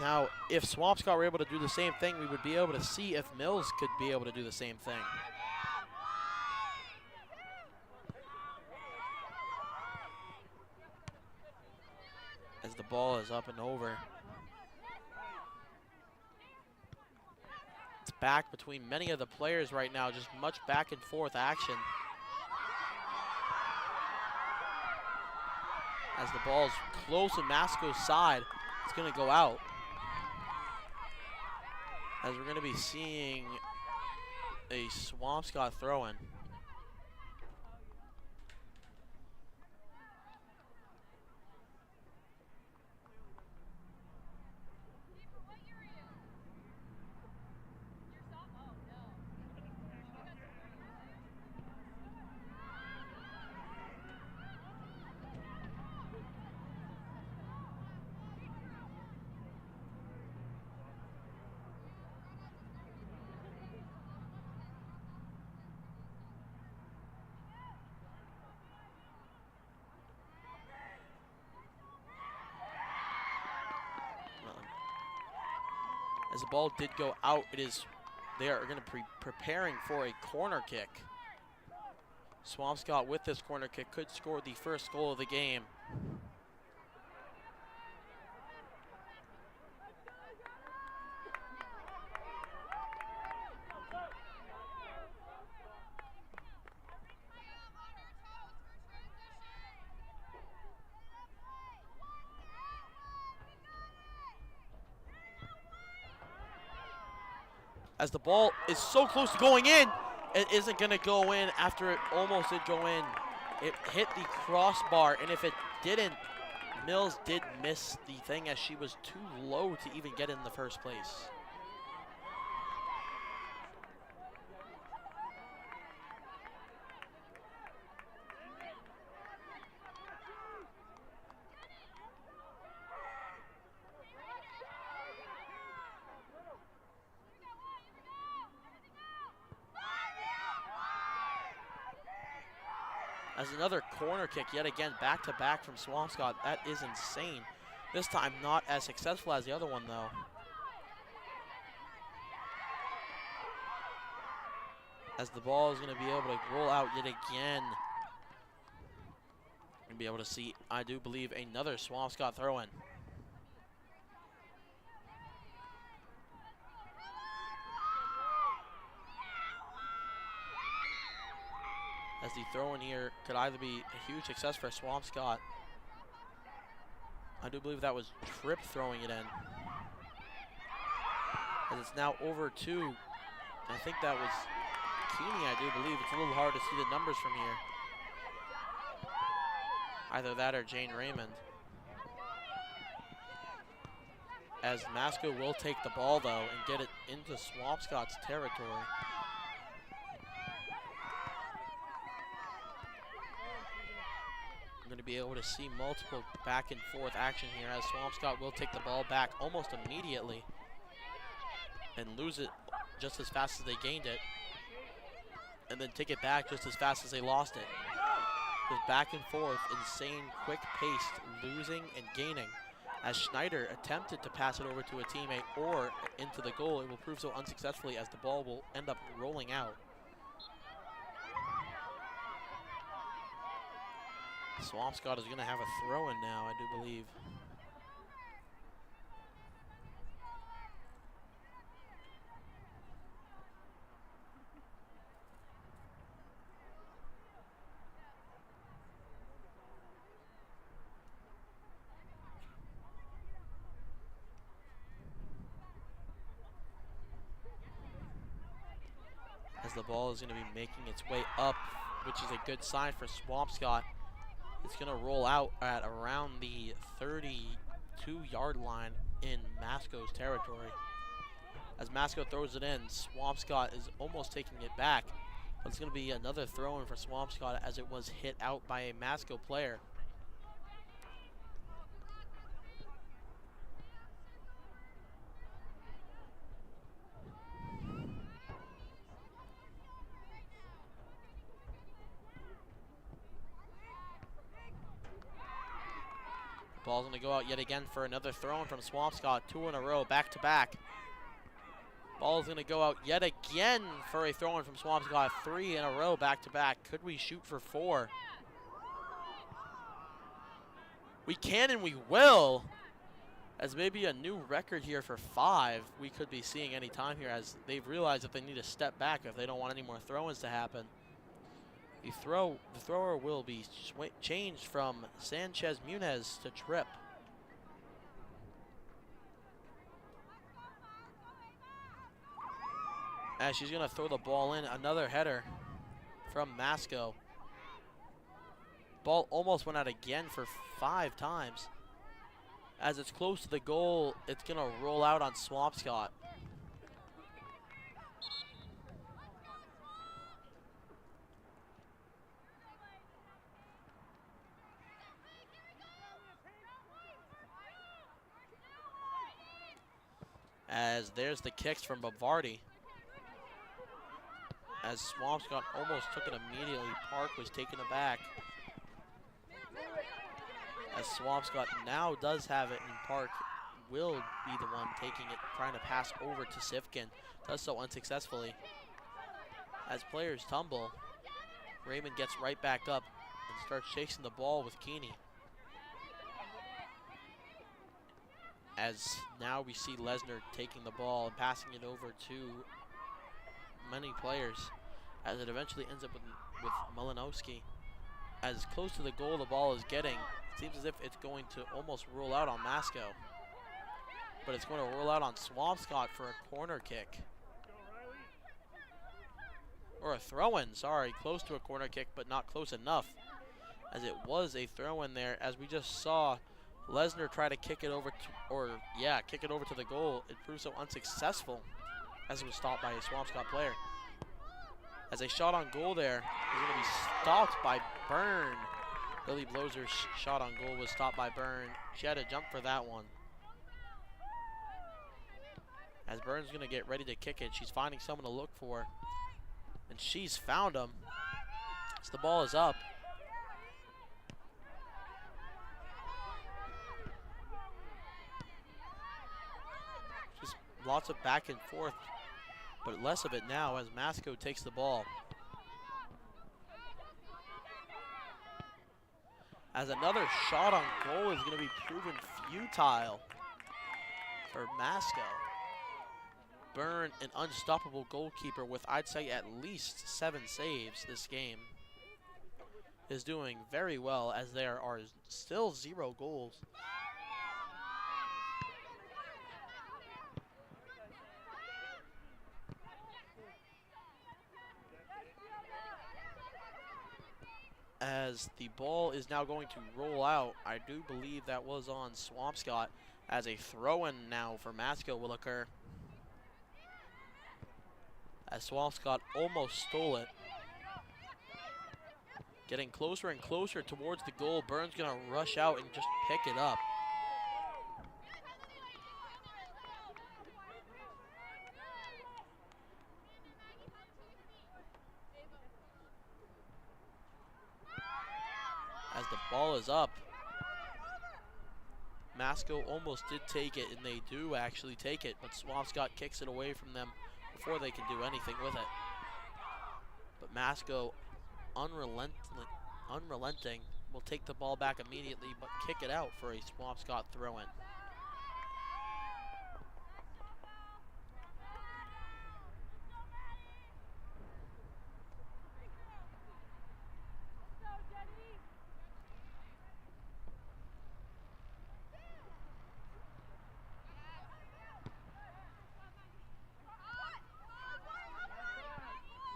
B: Now, if Swampscott were able to do the same thing, we would be able to see if Mills could be able to do the same thing. As the ball is up and over. It's back between many of the players right now, just much back and forth action. As the ball is close to Masco's side, it's going to go out. As we're going to be seeing a Swampscott throw-in. As the ball did go out, they are going to be preparing for a corner kick. Swampscott with this corner kick could score the first goal of the game. As the ball is so close to going in, it isn't going to go in after it almost did go in. It hit the crossbar, and if it didn't, Mills did miss the thing as she was too low to even get in the first place. As another corner kick yet again, back-to-back from Swampscott. That is insane. This time not as successful as the other one though. As the ball is going to be able to roll out yet again. Going to be able to see, I do believe, another Swampscott throw-in. As the throw-in here could either be a huge success for Swampscott. I do believe that was Tripp throwing it in. As it's now over to, I think that was Keeney, I do believe. It's a little hard to see the numbers from here. Either that or Jane Raymond. As Masco will take the ball though and get it into Swampscott's territory. I'm going to be able to see multiple back and forth action here as Swampscott will take the ball back almost immediately and lose it just as fast as they gained it, and then take it back just as fast as they lost it. Just back and forth, insane, quick-paced, losing and gaining. As Schneider attempted to pass it over to a teammate or into the goal, it will prove so unsuccessfully as the ball will end up rolling out. Swampscott is going to have a throw-in now, I do believe. As the ball is going to be making its way up, which is a good sign for Swampscott. It's going to roll out at around the 32-yard line in Masco's territory. As Masco throws it in, Swampscott is almost taking it back. But it's going to be another throw-in for Swampscott as it was hit out by a Masco player. Ball's going to go out yet again for another throw-in from Swampscott. 2 in a row, back-to-back. Ball's going to go out yet again for a throw-in from Swampscott. 3 in a row, back-to-back. Could we shoot for 4? We can and we will. As maybe a new record here for 5 we could be seeing any time here, as they've realized that they need to step back if they don't want any more throw-ins to happen. The thrower will be changed from Sanchez Muniz to Tripp. As she's going to throw the ball in, another header from Masco. Ball almost went out again for 5 times. As it's close to the goal, it's going to roll out on Swampscott. As there's the kicks from Varsity. As Swampscott almost took it immediately, Park was taken aback. As Swampscott now does have it, and Park will be the one taking it, trying to pass over to Sifkin. Does so unsuccessfully. As players tumble, Raymond gets right back up and starts chasing the ball with Keeney. As now we see Lesnar taking the ball and passing it over to many players, as it eventually ends up with Malinowski. As close to the goal the ball is getting, it seems as if it's going to almost roll out on Masco. But it's going to roll out on Swampscott for a corner kick. Or a throw-in, sorry. Close to a corner kick, but not close enough. As it was a throw-in there, as we just saw Lesnar try to kick it over to, kick it over to the goal. It proved so unsuccessful as it was stopped by a Swampscott player. As a shot on goal there is going to be stopped by Byrne. Lily Blozer's shot on goal was stopped by Byrne. She had to jump for that one. As Byrne's going to get ready to kick it, she's finding someone to look for. And she's found him. As the ball is up. lots of back and forth, but less of it now as Masco takes the ball. As another shot on goal is going to be proven futile for Masco. Byrne, an unstoppable goalkeeper with, I'd say, at least 7 saves this game, is doing very well as there are still 0 goals. As the ball is now going to roll out, I do believe that was on Swampscott, as a throw-in now for Masco will occur. As Swampscott almost stole it. Getting closer and closer towards the goal. Byrne's going to rush out and just pick it up. As the ball is up, Masco almost did take it, and they do actually take it, but Swampscott kicks it away from them before they can do anything with it. But Masco, unrelenting, will take the ball back immediately, but kick it out for a Swampscott throw-in.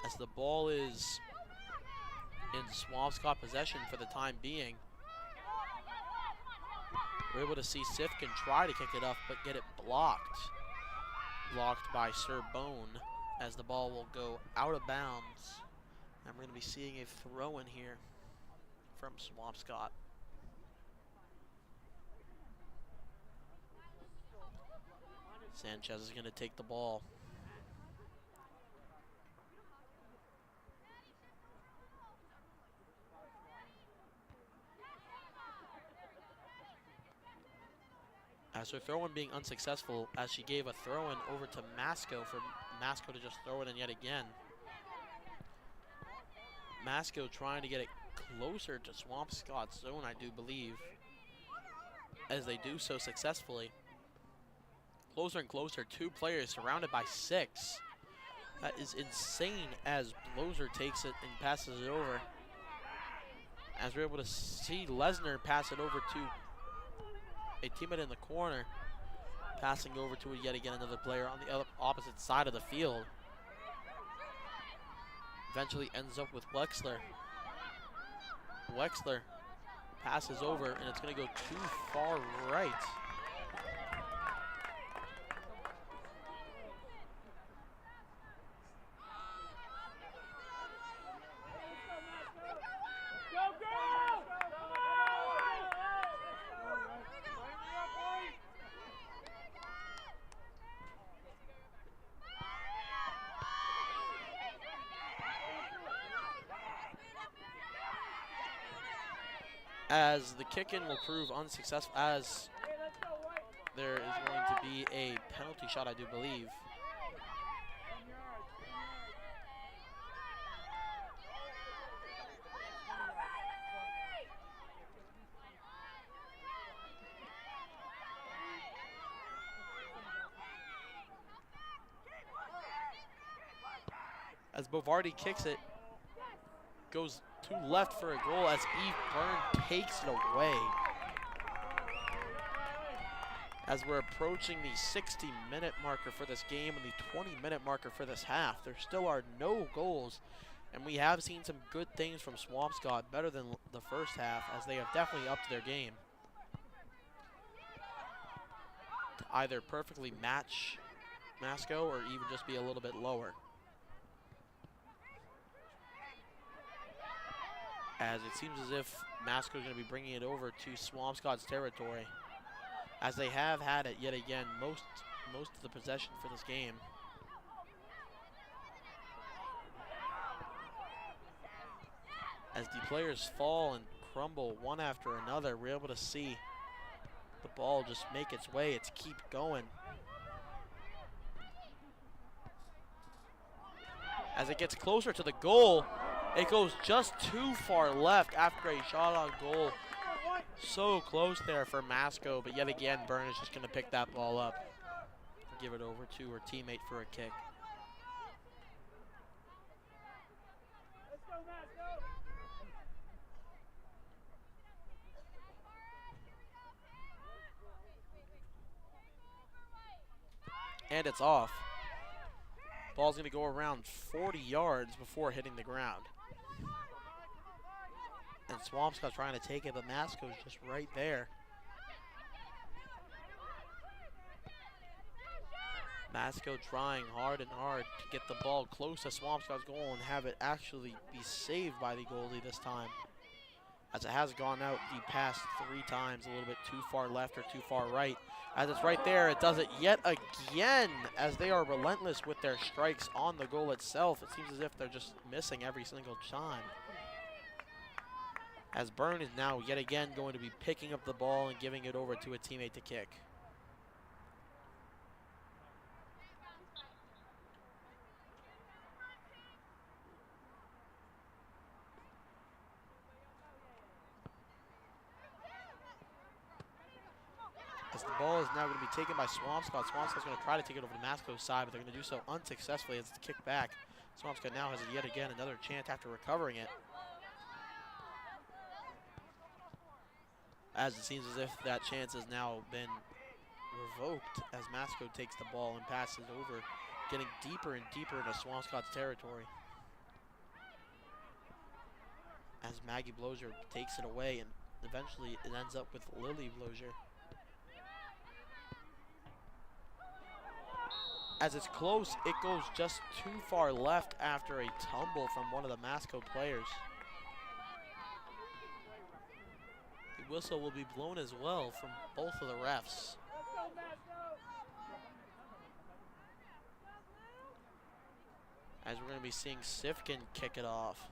B: As the ball is in Swampscott possession for the time being, we're able to see Sifkin try to kick it up but get it blocked. Blocked by Sir Bone as the ball will go out of bounds. And we're going to be seeing a throw in here from Swampscott. Sanchez is going to take the ball. As her throw-in being unsuccessful, as she gave a throw-in over to Masco for Masco to just throw it in yet again. Masco trying to get it closer to Swampscott's zone, I do believe, as they do so successfully. Closer and closer, 2 players surrounded by 6. That is insane as Bloser takes it and passes it over. As we're able to see Lesnar pass it over to a teammate in the corner, passing over to it yet again another player on the opposite side of the field. Eventually ends up with Wexler. Wexler passes over and it's going to go too far right. As the kick-in will prove unsuccessful, as there is going to be a penalty shot, I do believe. As Bovardi kicks it, goes to left for a goal as Eve Byrne takes it away. As we're approaching the 60-minute marker for this game and the 20-minute marker for this half, there still are no goals, and we have seen some good things from Swampscott, better than the first half, as they have definitely upped their game to either perfectly match Masco or even just be a little bit lower. As it seems as if Masco is going to be bringing it over to Swampscott's territory, as they have had it yet again most of the possession for this game. As the players fall and crumble one after another, we're able to see the ball just make its way, it's keep going. As it gets closer to the goal, it goes just too far left after a shot on goal. So close there for Masco, but yet again, Byrne is just going to pick that ball up and give it over to her teammate for a kick. And it's off. Ball's going to go around 40 yards before hitting the ground. And Swampscott's trying to take it, but Masco's just right there. Masco trying hard and hard to get the ball close to Swampscott's goal and have it actually be saved by the goalie this time. As it has gone out the past 3 times, a little bit too far left or too far right. As it's right there, it does it yet again, as they are relentless with their strikes on the goal itself. It seems as if they're just missing every single time. As Byrne is now yet again going to be picking up the ball and giving it over to a teammate to kick. As the ball is now going to be taken by Swampscott. Swampscott's going to try to take it over to Masco's side, but they're going to do so unsuccessfully as it's kicked back. Swampscott now has yet again another chance after recovering it. As it seems as if that chance has now been revoked as Masco takes the ball and passes over, getting deeper and deeper into Swampscott's territory. As Maggie Blozier takes it away, and eventually it ends up with Lily Blozier. As it's close, it goes just too far left after a tumble from one of the Masco players. The whistle will be blown as well from both of the refs. As we're going to be seeing Sifkin kick it off.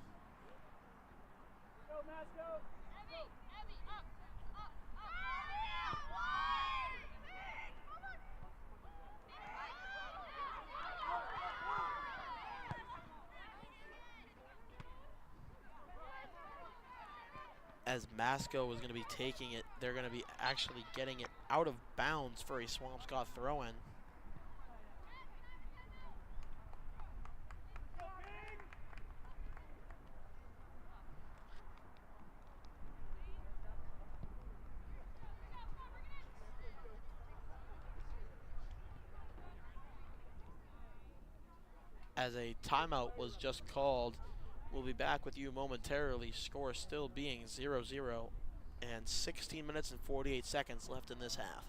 B: As Masco is going to be taking it, they're going to be actually getting it out of bounds for a Swampscott throw-in. As a timeout was just called. We'll be back with you momentarily. Score still being 0-0 and 16 minutes and 48 seconds left in this half.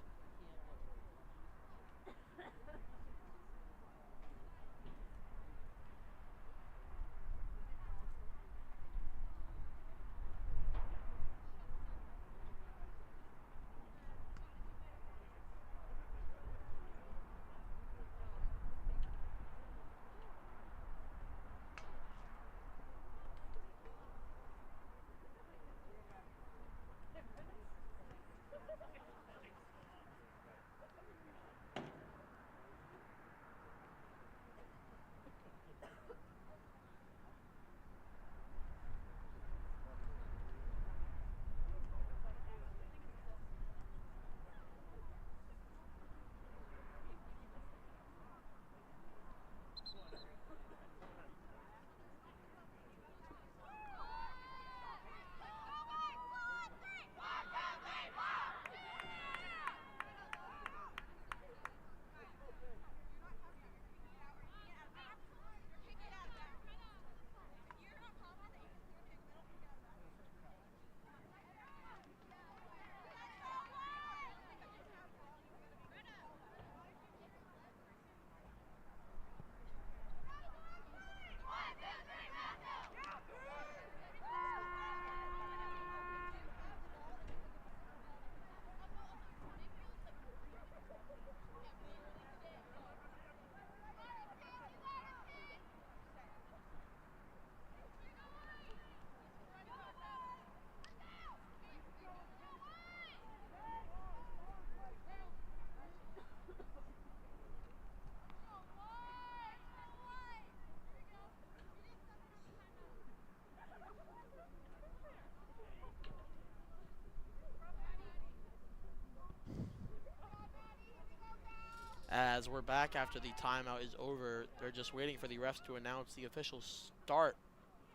B: As we're back after the timeout is over, they're just waiting for the refs to announce the official start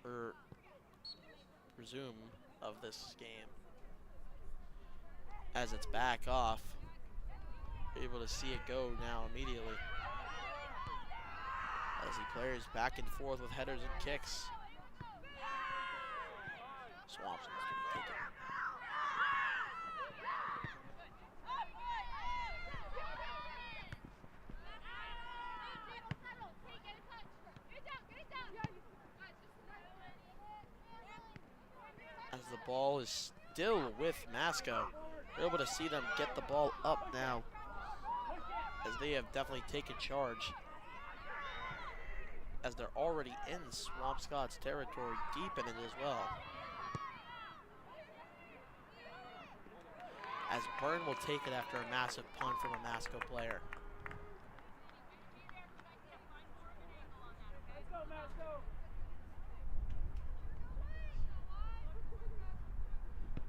B: or resume of this game. As it's back off, able to see it go now immediately. As the players back and forth with headers and kicks. Swampscott's gonna take it. As the ball is still with Masco, we're able to see them get the ball up now, as they have definitely taken charge, as they're already in Swampscott's territory, deep in it as well. As Byrne will take it after a massive punt from a Masco player.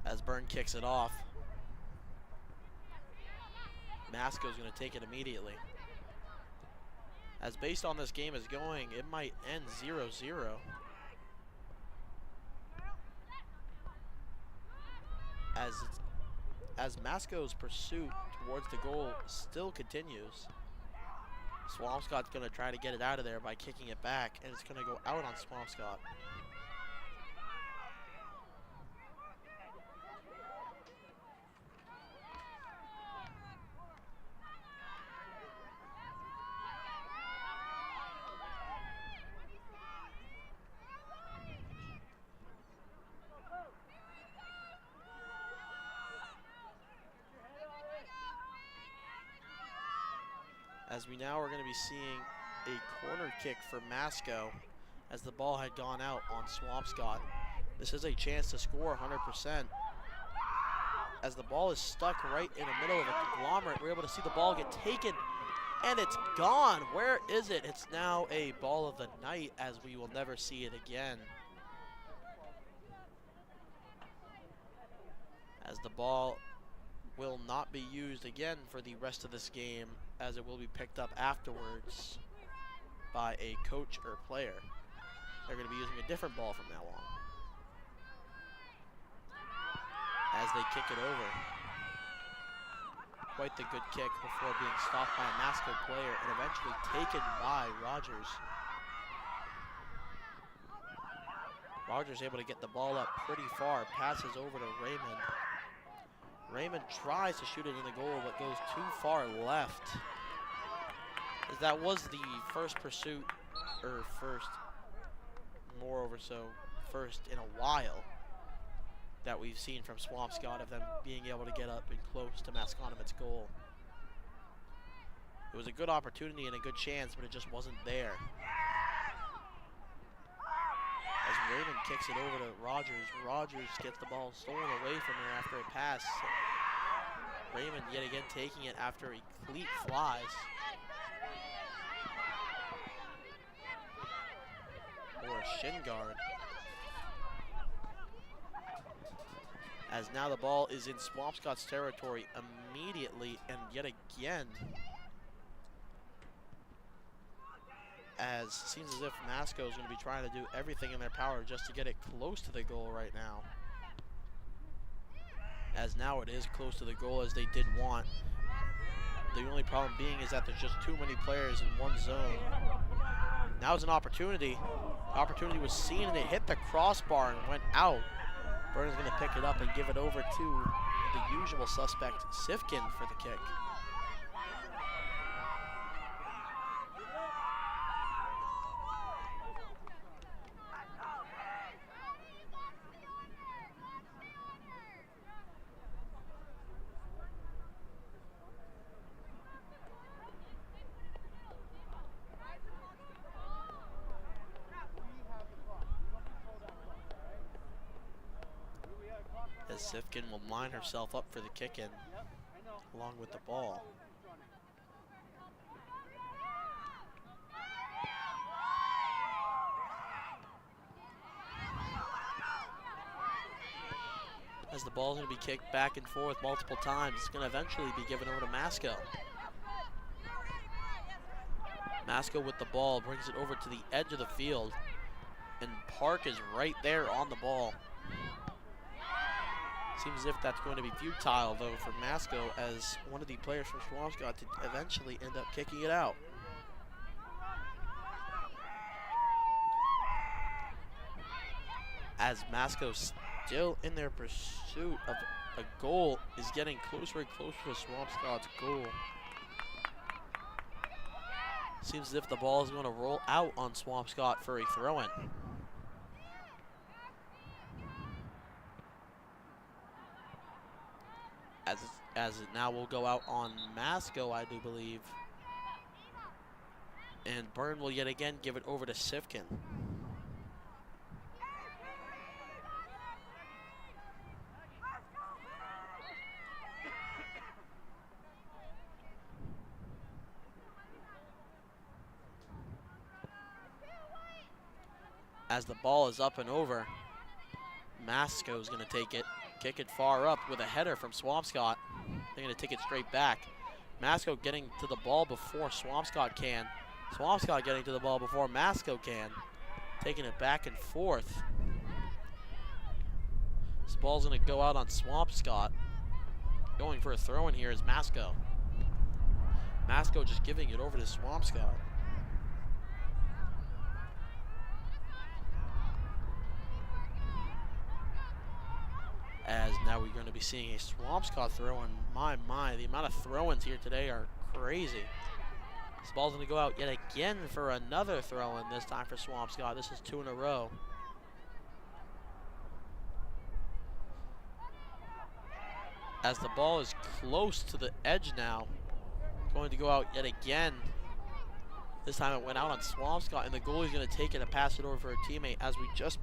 B: As Byrne kicks it off, Masco's going to take it immediately. As based on this game is going, it might end 0-0. As Masco's pursuit towards the goal still continues. Swampscott's going to try to get it out of there by kicking it back, and it's going to go out on Swampscott. As we now are going to be seeing a corner kick for Masco, as the ball had gone out on Swampscott. This is a chance to score 100%. As the ball is stuck right in the middle of a conglomerate, we're able to see the ball get taken, and it's gone. Where is it? It's now a ball of the night, as we will never see it again. As the ball will not be used again for the rest of this game, as it will be picked up afterwards by a coach or player. They're going to be using a different ball from now on. As they kick it over. Quite the good kick before being stopped by a Masco player and eventually taken by Rogers. Rogers able to get the ball up pretty far, passes over to Raymond. Raymond tries to shoot it in the goal, but goes too far left. As that was the first pursuit, or first in a while, that we've seen from Swampscott of them being able to get up and close to Masconomet's goal. It was a good opportunity and a good chance, but it just wasn't there. As Raymond kicks it over to Rogers, Rogers gets the ball stolen away from her after a pass. Raymond yet again taking it after a cleat flies. Or a shin guard. As now the ball is in Swampscott's territory immediately and yet again. As it seems as if Masco is going to be trying to do everything in their power just to get it close to the goal right now. As now it is close to the goal as they did want. The only problem being is that there's just too many players in one zone. Now is an opportunity. The opportunity was seen and it hit the crossbar and went out. Byrne is going to pick it up and give it over to the usual suspect, Sifkin, for the kick. As Sifkin will line herself up for the kick-in along with the ball. As the ball is going to be kicked back and forth multiple times, it's going to eventually be given over to Masco. Masco with the ball brings it over to the edge of the field, and Park is right there on the ball. Seems as if that's going to be futile, though, for Masco, as one of the players from Swampscott to eventually end up kicking it out. As Masco, still in their pursuit of a goal, is getting closer and closer to Swampscott's goal. Seems as if the ball is going to roll out on Swampscott for a throw-in. As it now will go out on Masco, I do believe. And Byrne will yet again give it over to Sifkin. As the ball is up and over, Masco is going to take it, kick it far up with a header from Swampscott. They're going to take it straight back. Masco getting to the ball before Swampscott can. Swampscott getting to the ball before Masco can. Taking it back and forth. This ball's going to go out on Swampscott. Going for a throw-in here is Masco. Masco just giving it over to Swampscott. As now we're going to be seeing a Swampscott throw-in. My, the amount of throw-ins here today are crazy. This ball's going to go out yet again for another throw-in, this time for Swampscott. This is 2 in a row. As the ball is close to the edge now, it's going to go out yet again. This time it went out on Swampscott, and the goalie's going to take it and pass it over for a teammate as we just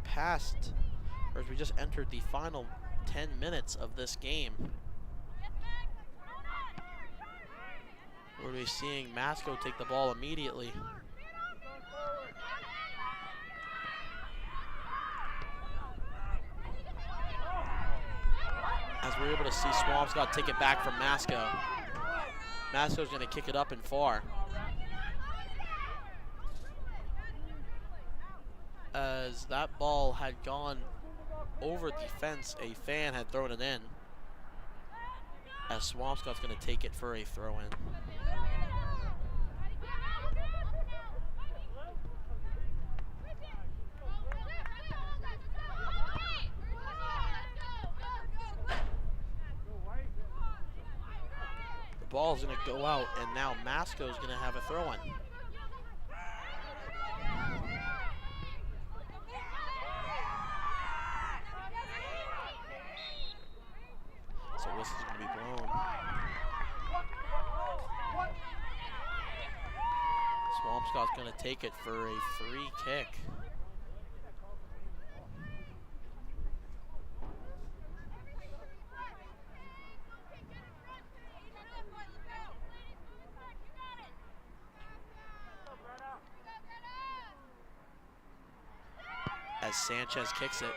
B: entered the final 10 minutes of this game. We're going to be seeing Masco take the ball immediately. As we're able to see Swampscott take it back from Masco. Masco's going to kick it up and far. As that ball had gone over the fence, a fan had thrown it in. As Swampscott's going to take it for a throw-in. The ball's going to go out, and now Masco's going to have a throw-in. So whistle's going to be blown. Swampscott's going to take it for a free kick. As Sanchez kicks it.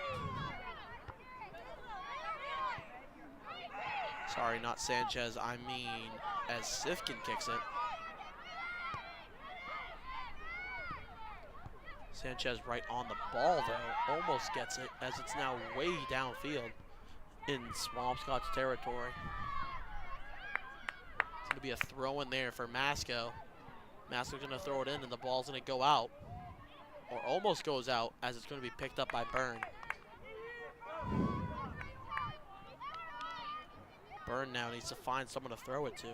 B: Sorry, not Sanchez, I mean as Sifkin kicks it. Sanchez right on the ball though, almost gets it as it's now way downfield in Swampscott's territory. It's going to be a throw in there for Masco. Masco's going to throw it in and the ball's going to go out, or almost goes out, as it's going to be picked up by Byrne. Byrne now needs to find someone to throw it to.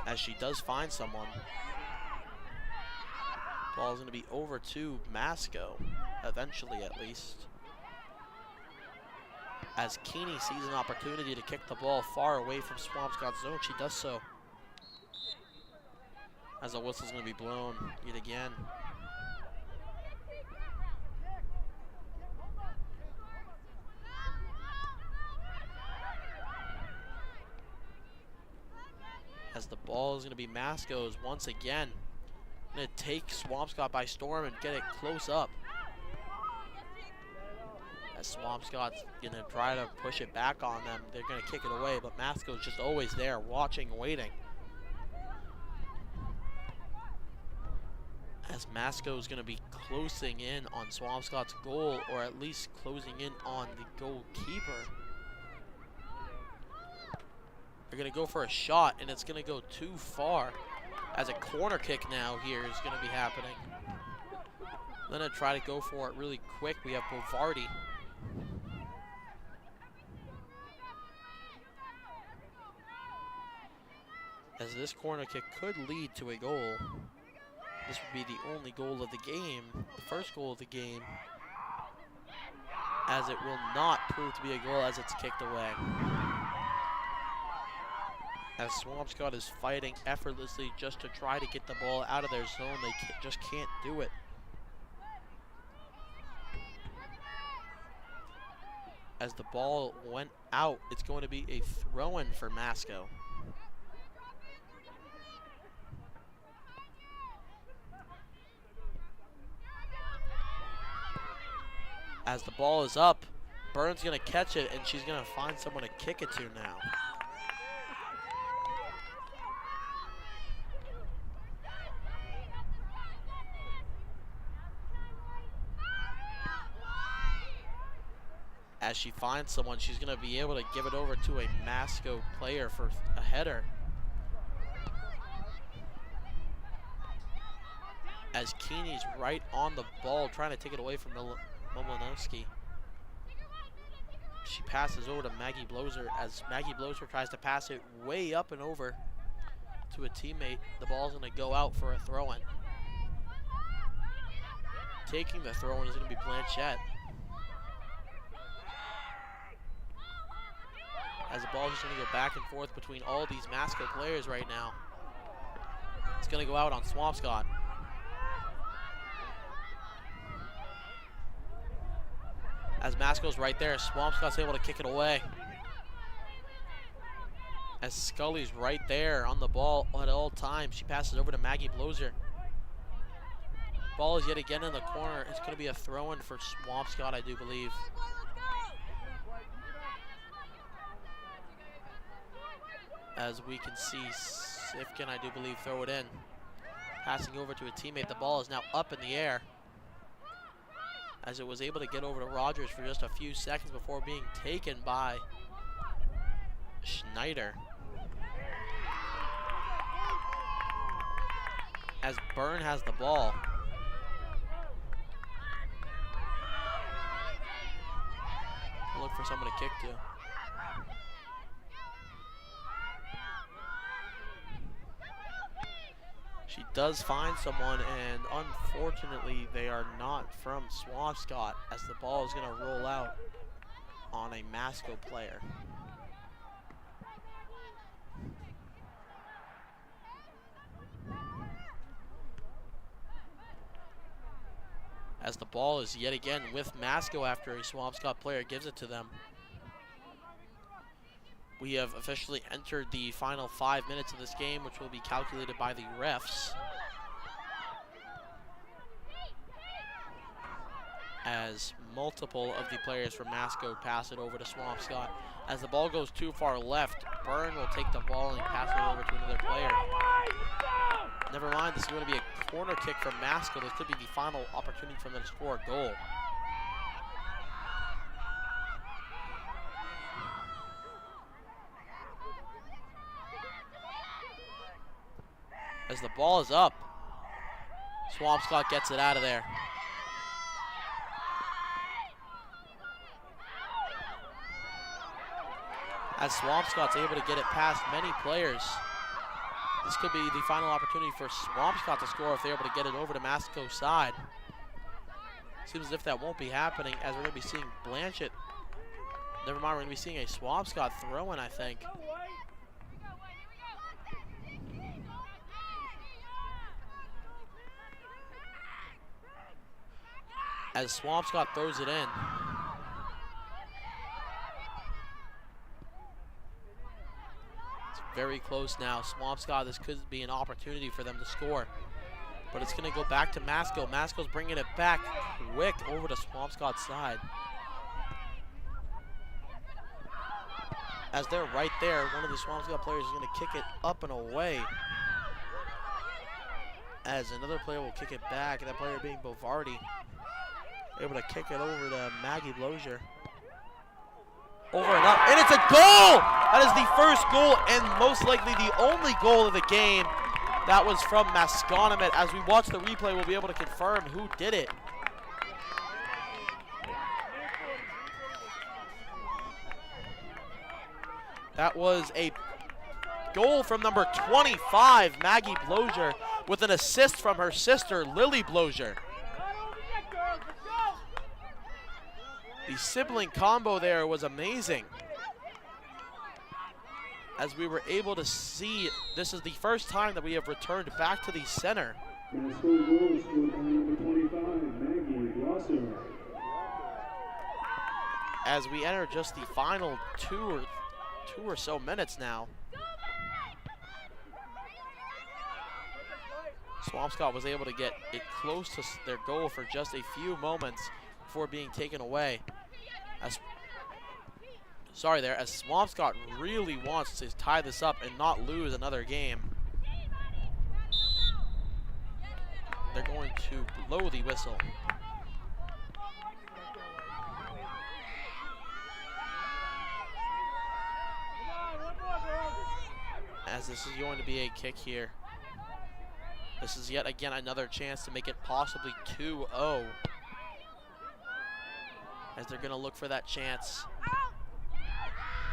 B: As she does find someone. Ball's going to be over to Masco, eventually at least. As Keeney sees an opportunity to kick the ball far away from Swampscott's zone, she does so. As the whistle's going to be blown yet again. As the ball is going to be Masco's once again. Going to take Swampscott by storm and get it close up. As Swampscott's going to try to push it back on them. They're going to kick it away, but Masco's just always there, watching, waiting. As Masco is going to be closing in on Swampscott's goal, or at least closing in on the goalkeeper. They're going to go for a shot, and it's going to go too far. As a corner kick now here is going to be happening. They're going to try to go for it really quick. We have Varsity. As this corner kick could lead to a goal. This would be the only goal of the game, the first goal of the game, as it will not prove to be a goal as it's kicked away. As Swampscott is fighting effortlessly just to try to get the ball out of their zone, they just can't do it. As the ball went out, it's going to be a throw-in for Masco. As the ball is up, Byrne's going to catch it, and she's going to find someone to kick it to now. As she finds someone, she's going to be able to give it over to a Masco player for a header. As Keeney's right on the ball, trying to take it away from Molinowski. She passes over to Maggie Bloser as Maggie Bloser tries to pass it way up and over to a teammate. The ball's going to go out for a throw-in. Taking the throw-in is going to be Blanchette. As the ball is just going to go back and forth between all these Masco players right now. It's going to go out on Swampscott. As Masco's right there, Swampscott's able to kick it away. As Scully's right there on the ball at all times, she passes over to Maggie Bloser. Ball is yet again in the corner. It's going to be a throw-in for Swampscott, I do believe. As we can see, Sifkin, I do believe, throw it in. Passing over to a teammate. The ball is now up in the air, as it was able to get over to Rogers for just a few seconds before being taken by Schneider. As Byrne has the ball. Look for someone to kick to. She does find someone, and unfortunately they are not from Swampscott, as the ball is going to roll out on a Masco player. As the ball is yet again with Masco after a Swampscott player gives it to them. We have officially entered the final 5 minutes of this game, which will be calculated by the refs. As multiple of the players from Masco pass it over to Swampscott. As the ball goes too far left, Byrne will take the ball and pass it over to another player. Never mind, this is going to be a corner kick from Masco. This could be the final opportunity for them to score a goal. As the ball is up, Swampscott gets it out of there. As Swampscott's able to get it past many players. This could be the final opportunity for Swampscott to score if they're able to get it over to Masco's side. Seems as if that won't be happening, as we're going to be seeing Blanchett. Never mind, we're going to be seeing a Swampscott throw-in, I think. As Swampscott throws it in. It's very close now. Swampscott, this could be an opportunity for them to score. But it's going to go back to Masco. Masco's bringing it back quick over to Swampscott's side. as they're right there, one of the Swampscott players is going to kick it up and away. As another player will kick it back, and that player being Varsity, able to kick it over to Maggie Blozier. Over and up, and it's a goal! That is the first goal, and most likely the only goal of the game. That was from Masconomet. As we watch the replay, we'll be able to confirm who did it. That was a goal from number 25, Maggie Blozier, with an assist from her sister, Lily Blozier. The sibling combo there was amazing. As we were able to see, this is the first time that we have returned back to the center. As we enter just the final two or so minutes now. Swampscott was able to get it close to their goal for just a few moments before being taken away. As Swampscott really wants to tie this up and not lose another game. They're going to blow the whistle. As this is going to be a kick here. This is yet again another chance to make it possibly 2-0. As they're going to look for that chance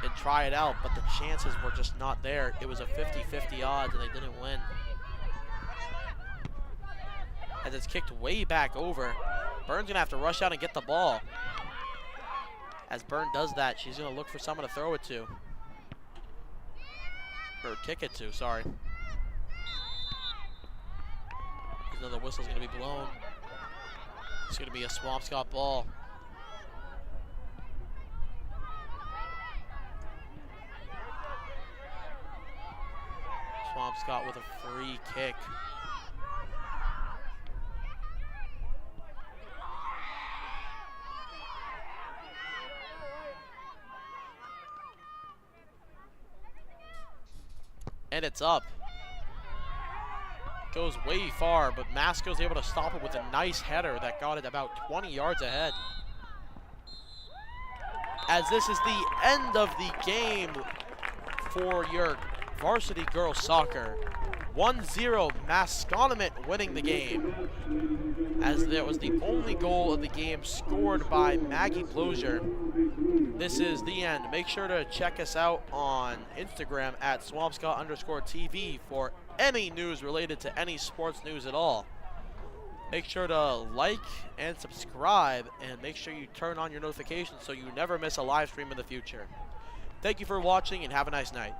B: and try it out, but the chances were just not there. It was a 50-50 odds and they didn't win. As it's kicked way back over, Byrne's going to have to rush out and get the ball. As Byrne does that, she's going to look for someone to throw it to. Or kick it to, sorry. Another whistle's going to be blown. It's going to be a Swampscott ball. Swampscott with a free kick. And it's up. Goes way far, but Masco's able to stop it with a nice header that got it about 20 yards ahead. As this is the end of the game for your varsity girls soccer. 1-0 Masconomet winning the game. As that was the only goal of the game scored by Maggie Blozier. This is the end. Make sure to check us out on Instagram at Swampscott_TV for any news related to any sports news at all. Make sure to like and subscribe, and make sure you turn on your notifications so you never miss a live stream in the future. Thank you for watching and have a nice night.